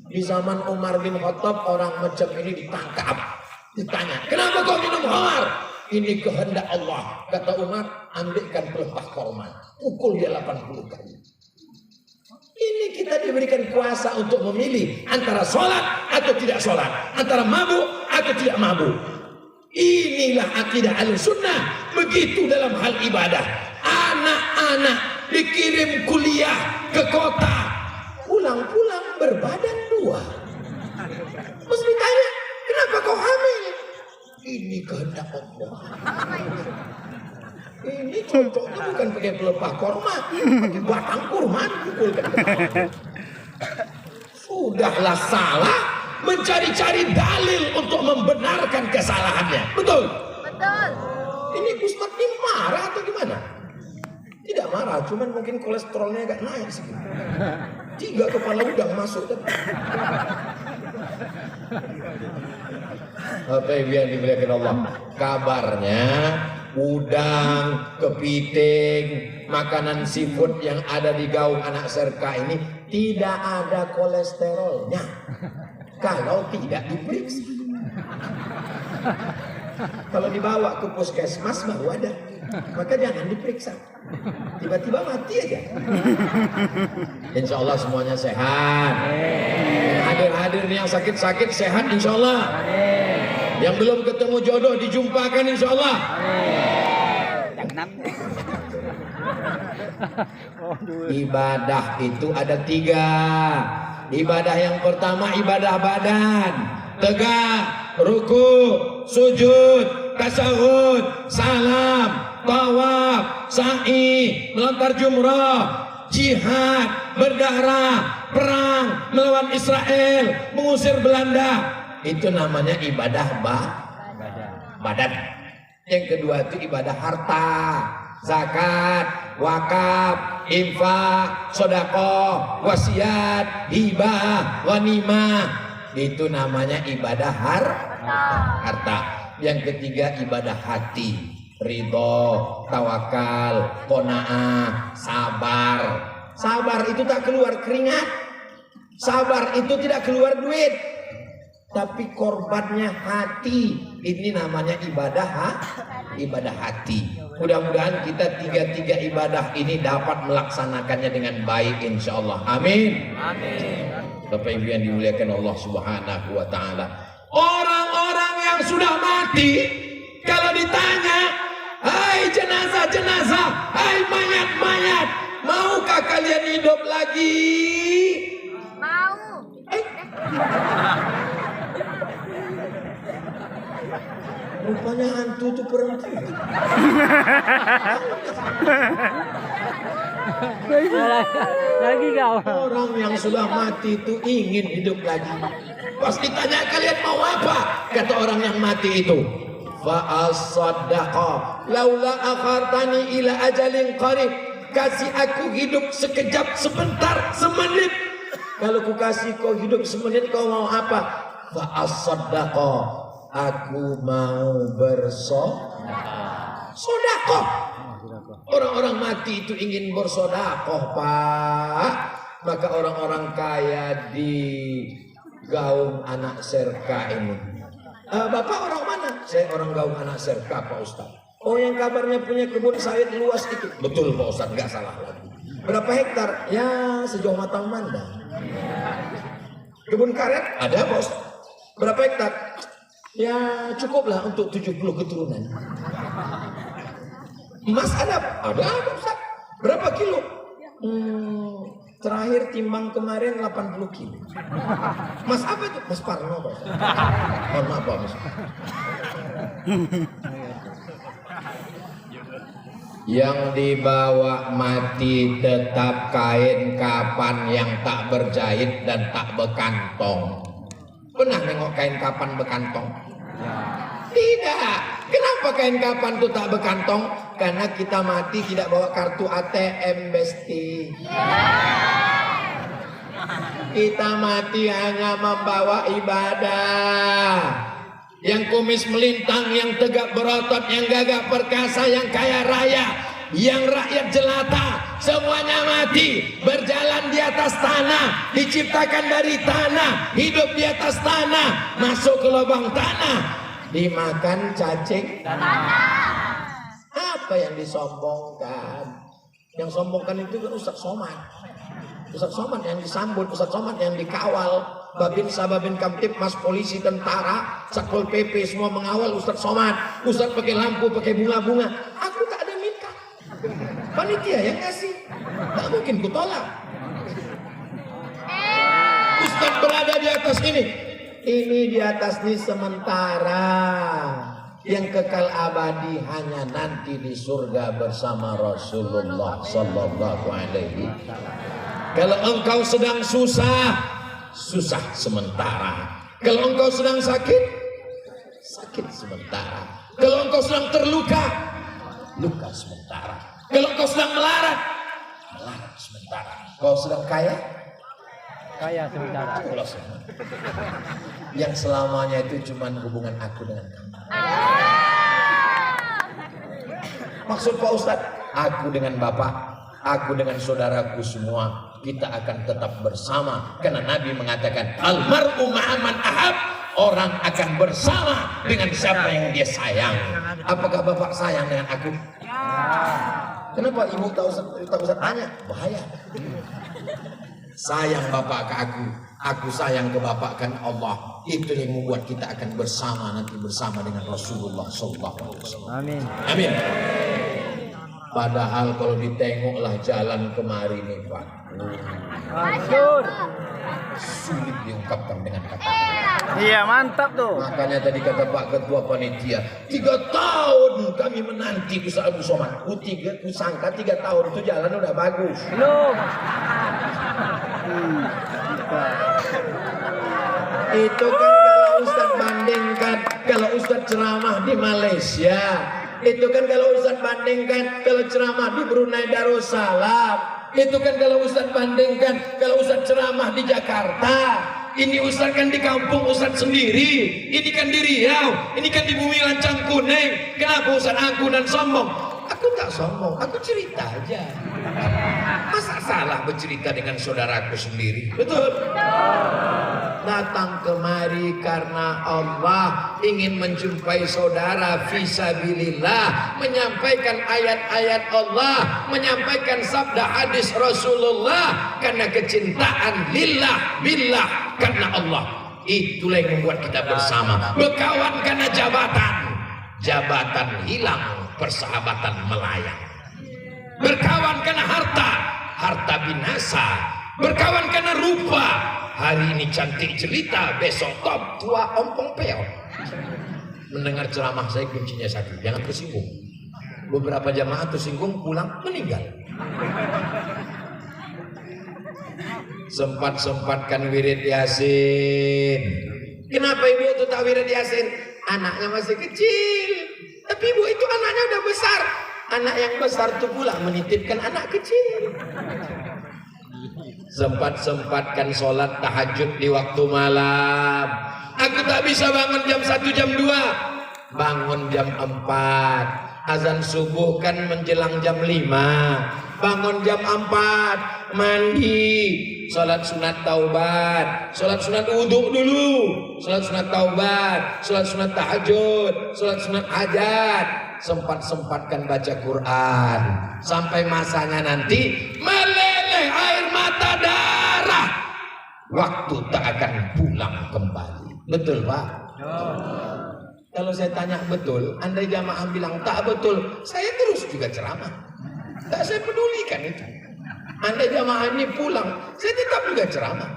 Di zaman Umar bin Khattab, orang macam ini ditangkap, ditanya, kenapa kau minum khamar? Ini kehendak Allah. Kata Umar, ambilkan pelepah korma, pukul dia 80 kali. Ini kita diberikan kuasa untuk memilih antara sholat atau tidak sholat, antara mabuk atau tidak mabuk. Inilah akidah Ahlussunnah. Begitu dalam hal ibadah. Anak-anak dikirim kuliah ke kota, pulang-pulang berbadan dua. Terus ditanya, kenapa kau hamil? Ini kehendak Allah. Ini cocoknya bukan pakai pelepah korma, pakai batang kurma dipukulkan. Sudahlah salah, mencari-cari dalil untuk membenarkan kesalahannya. Betul? Betul. Ini Ustaz ini marah atau gimana? Tidak marah, cuman mungkin kolesterolnya agak naik sih. 3 kepala udang masuk tadi. Apa yang dimuliakan Allah? Kabarnya udang, kepiting, makanan seafood yang ada di gaung anak serka ini tidak ada kolesterolnya. Kalau tidak diperiksa. Kalau dibawa ke puskesmas baru ada. Maka jangan diperiksa. Tiba-tiba mati aja. Insya Allah semuanya sehat. Hadir-hadir yang sakit-sakit sehat insya Allah. Yang belum ketemu jodoh dijumpakan insya Allah. Ibadah itu ada 3. Ibadah yang pertama ibadah badan, tegak, ruku, sujud, tasyahud, salam, tawaf, sa'i, melontar jumrah, jihad, berdarah, perang, melawan Israel, mengusir Belanda. Itu namanya ibadah badan. Yang kedua itu ibadah harta, zakat, wakaf, infak, sedekah, wasiat, hibah, ghanimah. Itu namanya ibadah harta. Yang ketiga ibadah hati, ridho, tawakal, qanaah, sabar. Sabar itu tak keluar keringat. Sabar itu tidak keluar duit. Tapi korbannya hati. Ini namanya ibadah hati. Mudah-mudahan kita 3 ibadah ini dapat melaksanakannya dengan baik insyaallah. Amin. Amin. Bapak Ibu yang dimuliakan Allah Subhanahu wa taala. Orang-orang yang sudah mati kalau ditanya, "Hai jenazah-jenazah, hai mayat-mayat, maukah kalian hidup lagi?" Mau. Rupanya hantu itu berhenti. Lagi kau. Orang yang sudah mati itu ingin hidup lagi. Pas ditanya kalian mau apa? Kata orang yang mati itu, fa as-saddaqa laula akhartani ila ajalin qarib. Kasih aku hidup sekejap, sebentar, semenit. Kalau ku kasih kau hidup semenit, kau mau apa? Fa as-saddaqa, aku mau bersedekah. Orang-orang mati itu ingin bersedekah, Pak. Maka orang-orang kaya di Gaung Anak Serka ini. Bapak orang mana? Saya orang Gaung Anak Serka, Pak Ustaz. Oh, yang kabarnya punya kebun sawit luas itu. Betul Pak Ustaz, nggak salah lagi. Berapa hektar? Ya sejauh mata memandang. Kebun karet ada Pak Ustaz. Berapa hektar? Ya cukuplah untuk 70 keturunan. Emas ada Pak Ustaz. Berapa kilo? Terakhir timbang kemarin 80 kilo. Mas apa itu? Mas Parno Pak Ustaz. Mohon maaf Pak Mas. Yang dibawa mati tetap kain kapan yang tak berjahit dan tak bekantong. Pernah nengok kain kapan bekantong? Tidak. Kenapa kain kapan itu tak bekantong? Karena kita mati tidak bawa kartu ATM, Besti. Kita mati hanya membawa ibadah. Yang kumis melintang, yang tegak berotot, yang gagah perkasa, yang kaya raya, yang rakyat jelata, semuanya mati. Berjalan di atas tanah, diciptakan dari tanah, hidup di atas tanah, masuk ke lubang tanah, dimakan cacing tanah. Apa yang disombongkan? Yang sombongkan itu kan Ustaz Somad. Ustaz Somad yang disambut, Ustaz Somad yang dikawal. Babinsa, Babin Kamtib, Mas Polisi, Tentara, Satpol PP semua mengawal Ustaz Somad. Ustaz pakai lampu, pakai bunga-bunga. Aku tak ada minta. Panitia yang ngasih. Tak mungkin ku tolak. Ustaz berada di atas ini. Ini di atas ini sementara. Yang kekal abadi hanya nanti di surga bersama Rasulullah Sallallahu Alaihi Wasallam. Kalau engkau sedang susah, susah sementara. Kalau engkau sedang sakit, sakit sementara. Kalau engkau sedang terluka, luka sementara. Kalau engkau sedang melarat, melarat sementara. Kau sedang kaya, Kaya sementara. yang selamanya itu cuma hubungan aku dengan kamu. Maksud Pak Ustadz, aku dengan Bapak, aku dengan saudaraku semua, kita akan tetap bersama. Karena Nabi mengatakan, almar'u ma'aman ahab, orang akan bersama dengan siapa yang dia sayang. Apakah Bapak sayang dengan aku? Kenapa Ibu tak usah tanya? Bahaya. Sayang Bapak ke aku sayang ke Bapak kan Allah. Itu yang membuat kita akan bersama nanti bersama dengan Rasulullah SAW. Amin. Amin. Padahal kalau ditengoklah jalan kemari nih Pak, Mansur. sulit diungkapkan dengan kata. Iya, mantap tuh. Makanya tadi kata Pak Ketua Panitia, 3 tahun kami menanti Ustaz Abdul Somad. Ku sangka 3 tahun itu jalan udah bagus. Belum. Itu kan kalau Ustaz bandingkan, kalau Ustaz ceramah di Malaysia, itu kan kalau Ustaz bandingkan kalau ceramah di Brunei Darussalam, itu kan kalau Ustaz bandingkan kalau Ustaz ceramah di Jakarta. Ini Ustaz kan di kampung Ustaz sendiri, ini kan di Riau, ini kan di bumi lancang kuning. Kenapa Ustaz angkuh dan sombong? Aku tak sombong, aku cerita aja. Masa salah bercerita dengan saudaraku sendiri? Betul? Datang kemari karena Allah ingin menjumpai saudara fisabilillah, menyampaikan ayat-ayat Allah, menyampaikan sabda hadis Rasulullah karena kecintaan lillah billah karena Allah. Itulah yang membuat kita bersama. Berkawan karena jabatan hilang, persahabatan melayang. Berkawan karena harta binasa. Berkawan karena rupa, hari ini cantik jelita, besok top tua ompong peot. Mendengar ceramah saya kuncinya satu, jangan tersinggung. Beberapa jamaah tersinggung pulang meninggal. Sempat-sempatkan wirid Yasin. Kenapa ibu itu tak wirid Yasin? Anaknya masih kecil. Tapi ibu itu anaknya udah besar. Anak yang besar itu pula menitipkan anak kecil. Sempat-sempatkan sholat tahajud di waktu malam. Aku tak bisa bangun jam 1 jam 2. Bangun jam 4. Azan subuh kan menjelang jam 5. Bangun jam 4. Mandi. Sholat sunat taubat. Sholat sunat wudhu dulu. Sholat sunat taubat. Sholat sunat tahajud. Sholat sunat hajat. Sempat-sempatkan baca Quran. Sampai masanya nanti meleleh air mata darah. Waktu tak akan pulang kembali. Betul Pak? Kalau saya tanya betul, andai jamaah bilang tak betul, saya terus juga ceramah. Tak saya pedulikan itu. Andai jamaah ini pulang, saya tetap juga ceramah.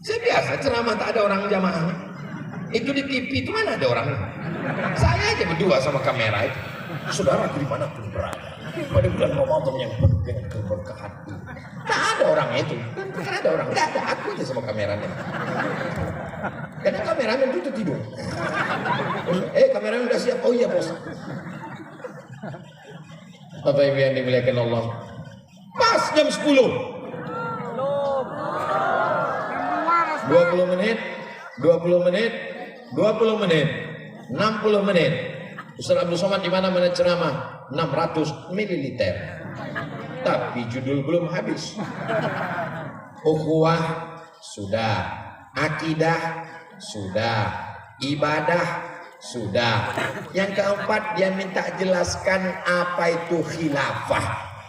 Saya biasa ceramah tak ada orang jamaah. Itu di TV itu mana ada orang? Saya aja berdua sama kamera itu. Saudara dimanapun berada, pada bulan Ramadan yang penuh dengan keberkahan, tak ada orang itu. Kan ada orang, tidak ada, aku aja sama kameramen. Karena kameramen itu tidur. Kameramen udah siap? Oh iya bos. Bapak Ibu yang dimuliakan Allah, pas jam 10 20 menit 20 menit 20 menit 60 menit Ustaz Abdul Somad di mana-mana ceramah 600 ml. Tapi judul belum habis. Ukhuwah sudah, akidah sudah, ibadah sudah. Yang keempat dia minta jelaskan apa itu khilafah.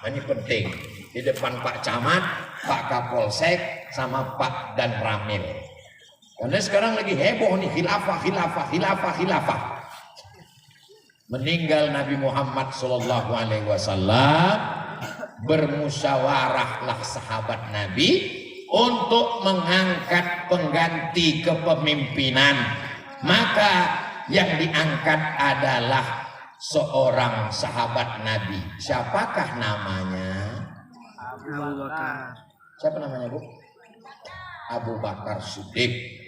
Ini penting. Di depan Pak Camat, Pak Kapolsek, sama Pak dan Ramil. Karena sekarang lagi heboh nih khilafah. Meninggal Nabi Muhammad SAW, bermusyawarahlah sahabat Nabi untuk mengangkat pengganti kepemimpinan. Maka yang diangkat adalah seorang sahabat Nabi. Siapakah namanya? Abu Bakar. Siapa namanya Bu? Abu Bakar Siddiq.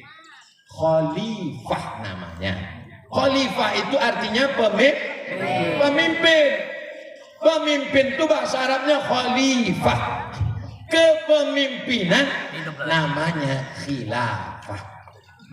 Khalifah namanya. Khalifah itu artinya pemimpin. Pemimpin itu bahasa Arabnya khalifah. Kepemimpinan namanya khilafah.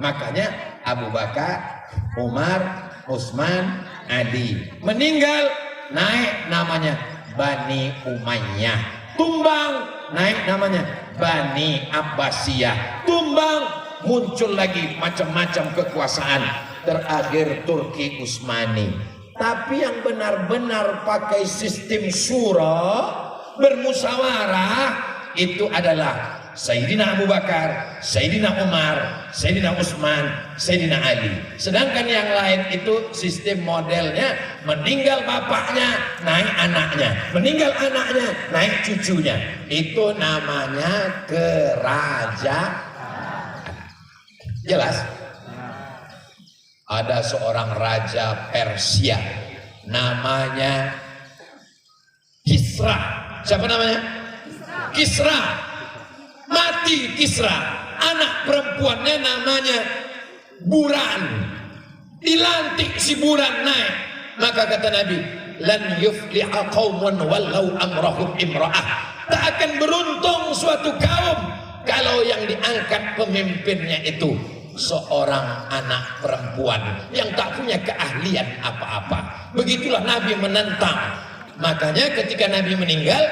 Makanya Abu Bakar, Umar, Utsman, Ali. Meninggal naik namanya Bani Umayyah. Tumbang naik namanya Bani Abbasiyah. Tumbang muncul lagi macam-macam kekuasaan. Terakhir Turki Utsmani. Tapi yang benar-benar pakai sistem syura, bermusyawarah, itu adalah Sayyidina Abu Bakar, Sayyidina Umar, Sayyidina Utsman, Sayyidina Ali. Sedangkan yang lain itu sistem modelnya meninggal bapaknya, naik anaknya, meninggal anaknya, naik cucunya. Itu namanya kerajaan. Jelas? Ada seorang raja Persia namanya Kisra. Siapa namanya? Kisra. Mati Kisra. Anak perempuannya namanya Buran. Dilantik si Buran naik. Maka kata Nabi, lan yufliha qaumun wallau amrahum imra'ah. Tak akan beruntung suatu kaum kalau yang diangkat pemimpinnya itu seorang anak perempuan yang tak punya keahlian apa-apa. Begitulah Nabi menentang. Makanya ketika Nabi meninggal,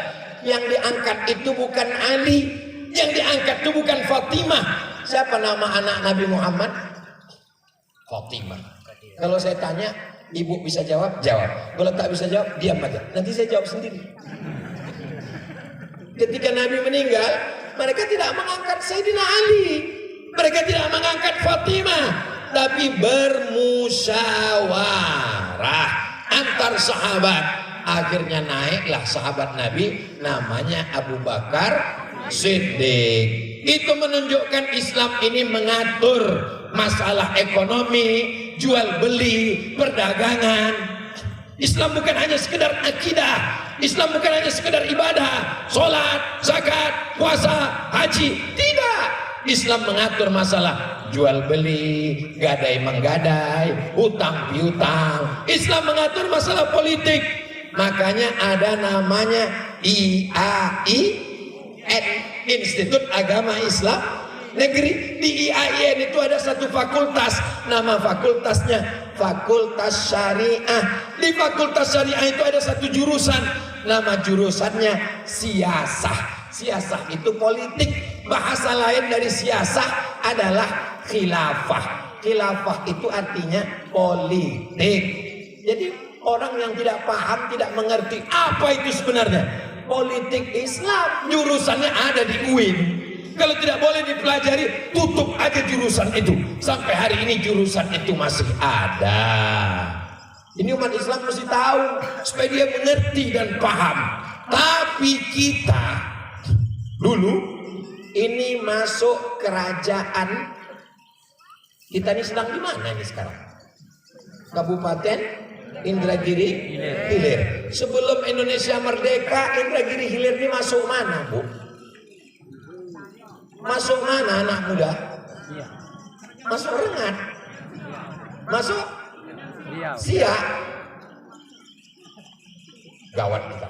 yang diangkat itu bukan Ali, yang diangkat itu bukan Fatimah. Siapa nama anak Nabi Muhammad? Fatimah. Kalau saya tanya, ibu bisa jawab? Jawab. Kalau tak bisa jawab, diam aja. Nanti saya jawab sendiri. Ketika Nabi meninggal, mereka tidak mengangkat Sayyidina Ali, mereka tidak mengangkat Fatimah, tapi bermusyawarah antar sahabat. Akhirnya naiklah sahabat Nabi namanya Abu Bakar Siddiq. Itu menunjukkan Islam ini mengatur masalah ekonomi, jual beli, perdagangan. Islam bukan hanya sekedar akidah, Islam bukan hanya sekedar ibadah, sholat, zakat, puasa, haji. Tidak. Islam mengatur masalah jual beli, gadai menggadai, hutang piutang. Islam mengatur masalah politik. Makanya ada namanya IAIN, Institut Agama Islam Negeri. Di IAIN itu ada satu fakultas, nama fakultasnya Fakultas Syariah. Di Fakultas Syariah itu ada satu jurusan, nama jurusannya siasah. Siasah itu politik. Bahasa lain dari siasah adalah khilafah. Khilafah itu artinya politik. Jadi orang yang tidak paham, tidak mengerti apa itu sebenarnya politik Islam, jurusannya ada di UIN. Kalau tidak boleh dipelajari, tutup aja jurusan itu. Sampai hari ini jurusan itu masih ada. Ini umat Islam mesti tahu supaya dia mengerti dan paham. Tapi kita dulu ini masuk kerajaan. Kita ini sedang di mana ini sekarang? Kabupaten Indragiri Hilir. Sebelum Indonesia merdeka, Indragiri Hilir ini masuk mana, Bu? Masuk mana anak muda? Masuk Rengat. Masuk Siak. Gawat kita.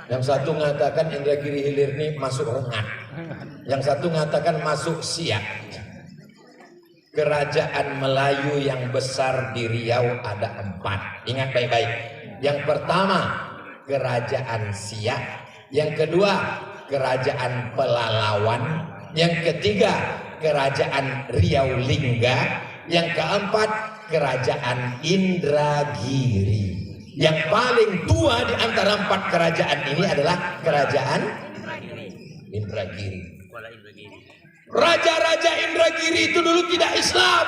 Yang satu mengatakan Indragiri Hilir ini masuk Rengat. Yang satu mengatakan masuk Siak. Kerajaan Melayu yang besar di Riau ada 4. Ingat baik-baik. Yang pertama Kerajaan Siak, yang kedua Kerajaan Pelalawan, yang ketiga Kerajaan Riau Lingga, yang keempat Kerajaan Indragiri. Yang paling tua di antara 4 kerajaan ini adalah Kerajaan Indragiri. Raja-raja Indragiri itu dulu tidak Islam.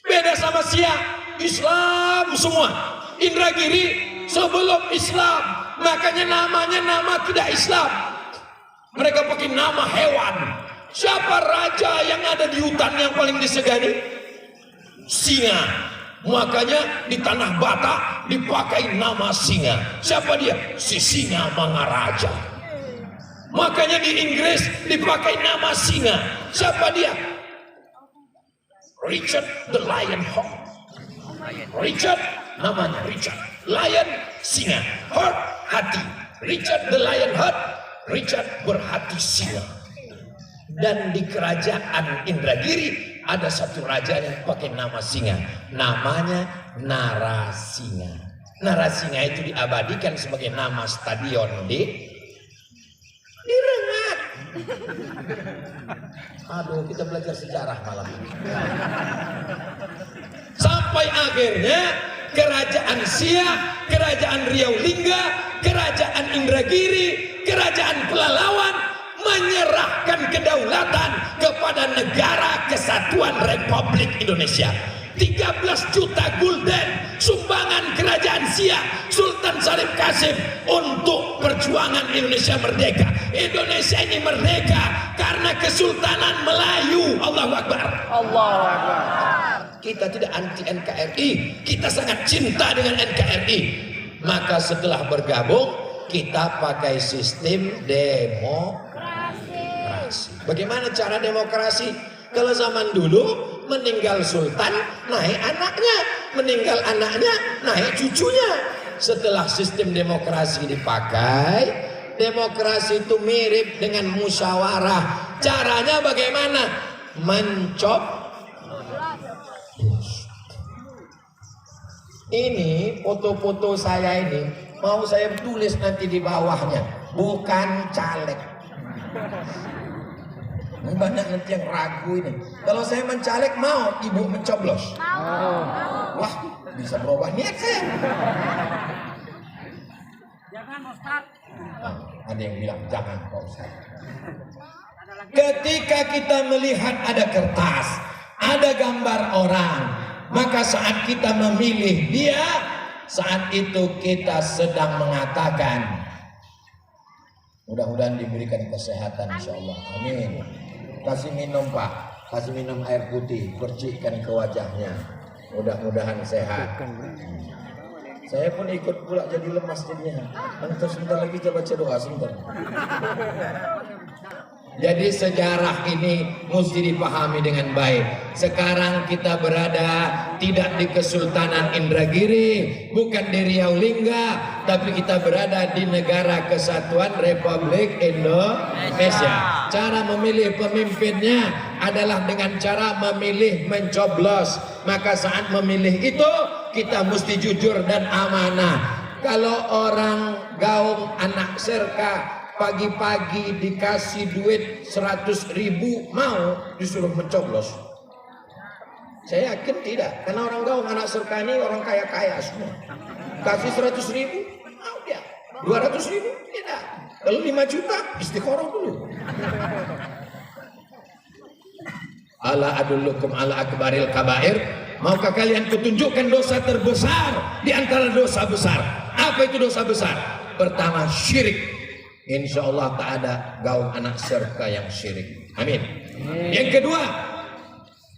Beda sama Siak, Islam semua. Indragiri sebelum Islam, makanya namanya nama tidak Islam. Mereka pakai nama hewan. Siapa raja yang ada di hutan yang paling disegani? Singa. Makanya di tanah Batak dipakai nama singa. Siapa dia? Si Singa Mangaraja. Makanya di Inggris dipakai nama singa. Siapa dia? Richard the Lionheart. Richard namanya Richard. Lion singa. Heart hati. Richard the Lionheart. Richard berhati singa. Dan di kerajaan Indragiri ada satu raja yang pakai nama singa. Namanya Narasinga. Narasinga itu diabadikan sebagai nama stadion di Rengat. Aduh, kita belajar sejarah malam ini. Sampai akhirnya kerajaan Siak, kerajaan Riau Lingga, kerajaan Indragiri, kerajaan Pelalawan menyerahkan kedaulatan kepada Negara Kesatuan Republik Indonesia. 13 juta gulden sumbangan kerajaan Siak Sultan Syarif Qasim untuk perjuangan Indonesia merdeka. Indonesia ini merdeka karena Kesultanan Melayu. Allahu Akbar. Allahu Akbar. Kita tidak anti NKRI, kita sangat cinta dengan NKRI. Maka setelah bergabung, kita pakai sistem demokrasi. Bagaimana cara demokrasi? Kalau zaman dulu meninggal sultan, naik anaknya, meninggal anaknya, naik cucunya. Setelah sistem demokrasi dipakai, demokrasi itu mirip dengan musyawarah. Caranya bagaimana? Ini foto-foto saya ini mau saya tulis nanti di bawahnya, bukan caleg. Banyak nanti yang ragu ini. Kalau saya mencaleg mau ibu mencoblos. Wah, bisa berubah niat saya. Jangan Ustaz. Ada yang bilang jangan Pak Ustaz. Ketika kita melihat ada kertas, ada gambar orang, maka saat kita memilih dia, saat itu kita sedang mengatakan mudah-mudahan diberikan kesehatan insyaallah. Amin. Kasih minum Pak, kasih minum air putih, percikkan ke wajahnya. Mudah-mudahan sehat. Saya pun ikut pula jadi lemas jadinya. Nanti sebentar lagi coba baca doa sebentar. Jadi sejarah ini mesti dipahami dengan baik. Sekarang kita berada tidak di Kesultanan Indragiri, bukan di Riau Lingga, tapi kita berada di Negara Kesatuan Republik Indonesia. Cara memilih pemimpinnya adalah dengan cara memilih mencoblos. Maka saat memilih itu kita mesti jujur dan amanah. Kalau orang gaung anak serka pagi-pagi dikasih duit 100.000 mau disuruh mencoblos? Saya yakin tidak, karena orang gaung anak serka ini orang kaya-kaya semua. Kasih 100.000 mau dia, 200.000 tidak. Kalau 5 juta istiqoroh dulu. Ala adullukum ala akbaril kabair. Maukah kalian kutunjukkan dosa terbesar di antara dosa besar? Apa itu dosa besar? Pertama, syirik. Insya Allah tak ada gaung anak serka yang syirik. Amin. Yang kedua,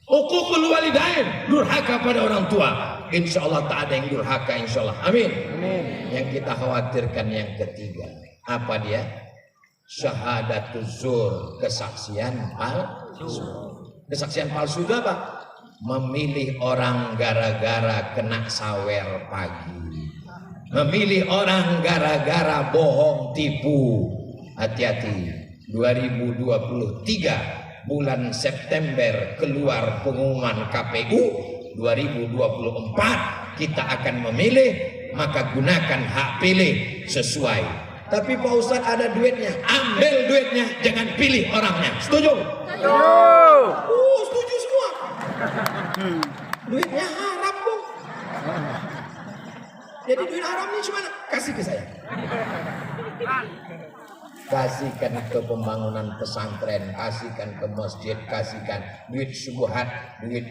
uququl walidain, durhaka pada orang tua. Insya Allah tak ada yang durhaka, insya Allah. Amin. Yang kita khawatirkan yang ketiga, apa dia? Syahadatuz zur, kesaksian palsu. Kesaksian palsu itu apa? Memilih orang gara-gara kena sawer pagi. Memilih orang gara-gara bohong tipu. Hati-hati. 2023 bulan September keluar pengumuman KPU. 2024 kita akan memilih, maka gunakan hak pilih sesuai. Tapi Pak Ustadz ada duitnya, ambil duitnya, jangan pilih orangnya. Setuju? Setuju semua. Duitnya haram Bung. Jadi duit haram ini cuma kasih ke saya. Kasihkan ke pembangunan pesantren, kasihkan ke masjid, kasihkan duit subuhat, duit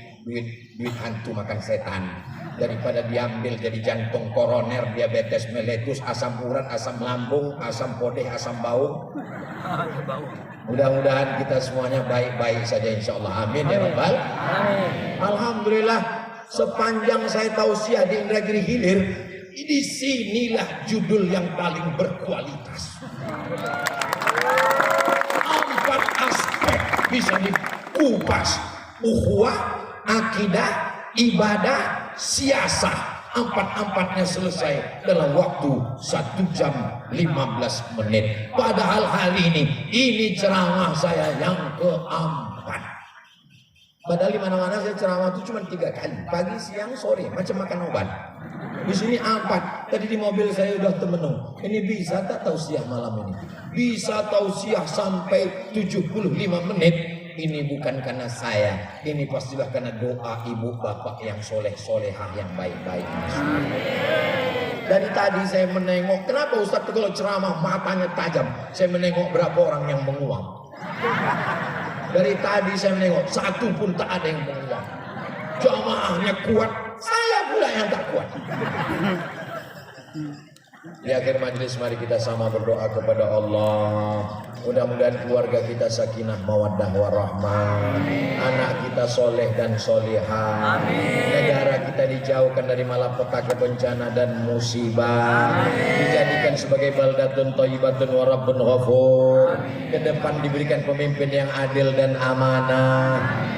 hantu makan setan. Daripada diambil jadi jantung koroner, diabetes meletus, asam urat, asam lambung, asam podeh, asam bau. Mudah-mudahan kita semuanya baik-baik saja insya Allah. Amin ya Rabbal. Alhamdulillah, sepanjang saya tausiah di Indragiri Hilir, di sinilah judul yang paling berkualitas. 4 aspek bisa dikupas: ukhuwah, akidah, ibadah, siasah. 4-4-nya selesai dalam waktu 1 jam 15 menit. Padahal hari ini ceramah saya yang keempat. Padahal di mana-mana saya ceramah itu cuma 3 kali, pagi, siang, sore, macam makan obat. Di sini 4. Tadi di mobil saya udah temenung. Ini bisa tak tausiah malam ini? Bisa tausiah sampai 75 menit. Ini bukan karena saya, ini pastilah karena doa ibu bapak yang soleh-solehah yang baik-baik. Dari tadi saya menengok, kenapa Ustadz kalau ceramah matanya tajam? Saya menengok berapa orang yang menguap. Dari tadi saya menengok, satu pun tak ada yang menguat. Jamaahnya kuat, saya pula yang tak kuat. Di akhir majelis mari kita sama berdoa kepada Allah. Mudah-mudahan keluarga kita sakinah mawaddah warahmah. Anak kita soleh dan solihah. Negara kita dijauhkan dari malapetaka bencana dan musibah. Dijadikan sebagai baldatun thayyibatun wa rabbun ghafur. Ke depan diberikan pemimpin yang adil dan amanah.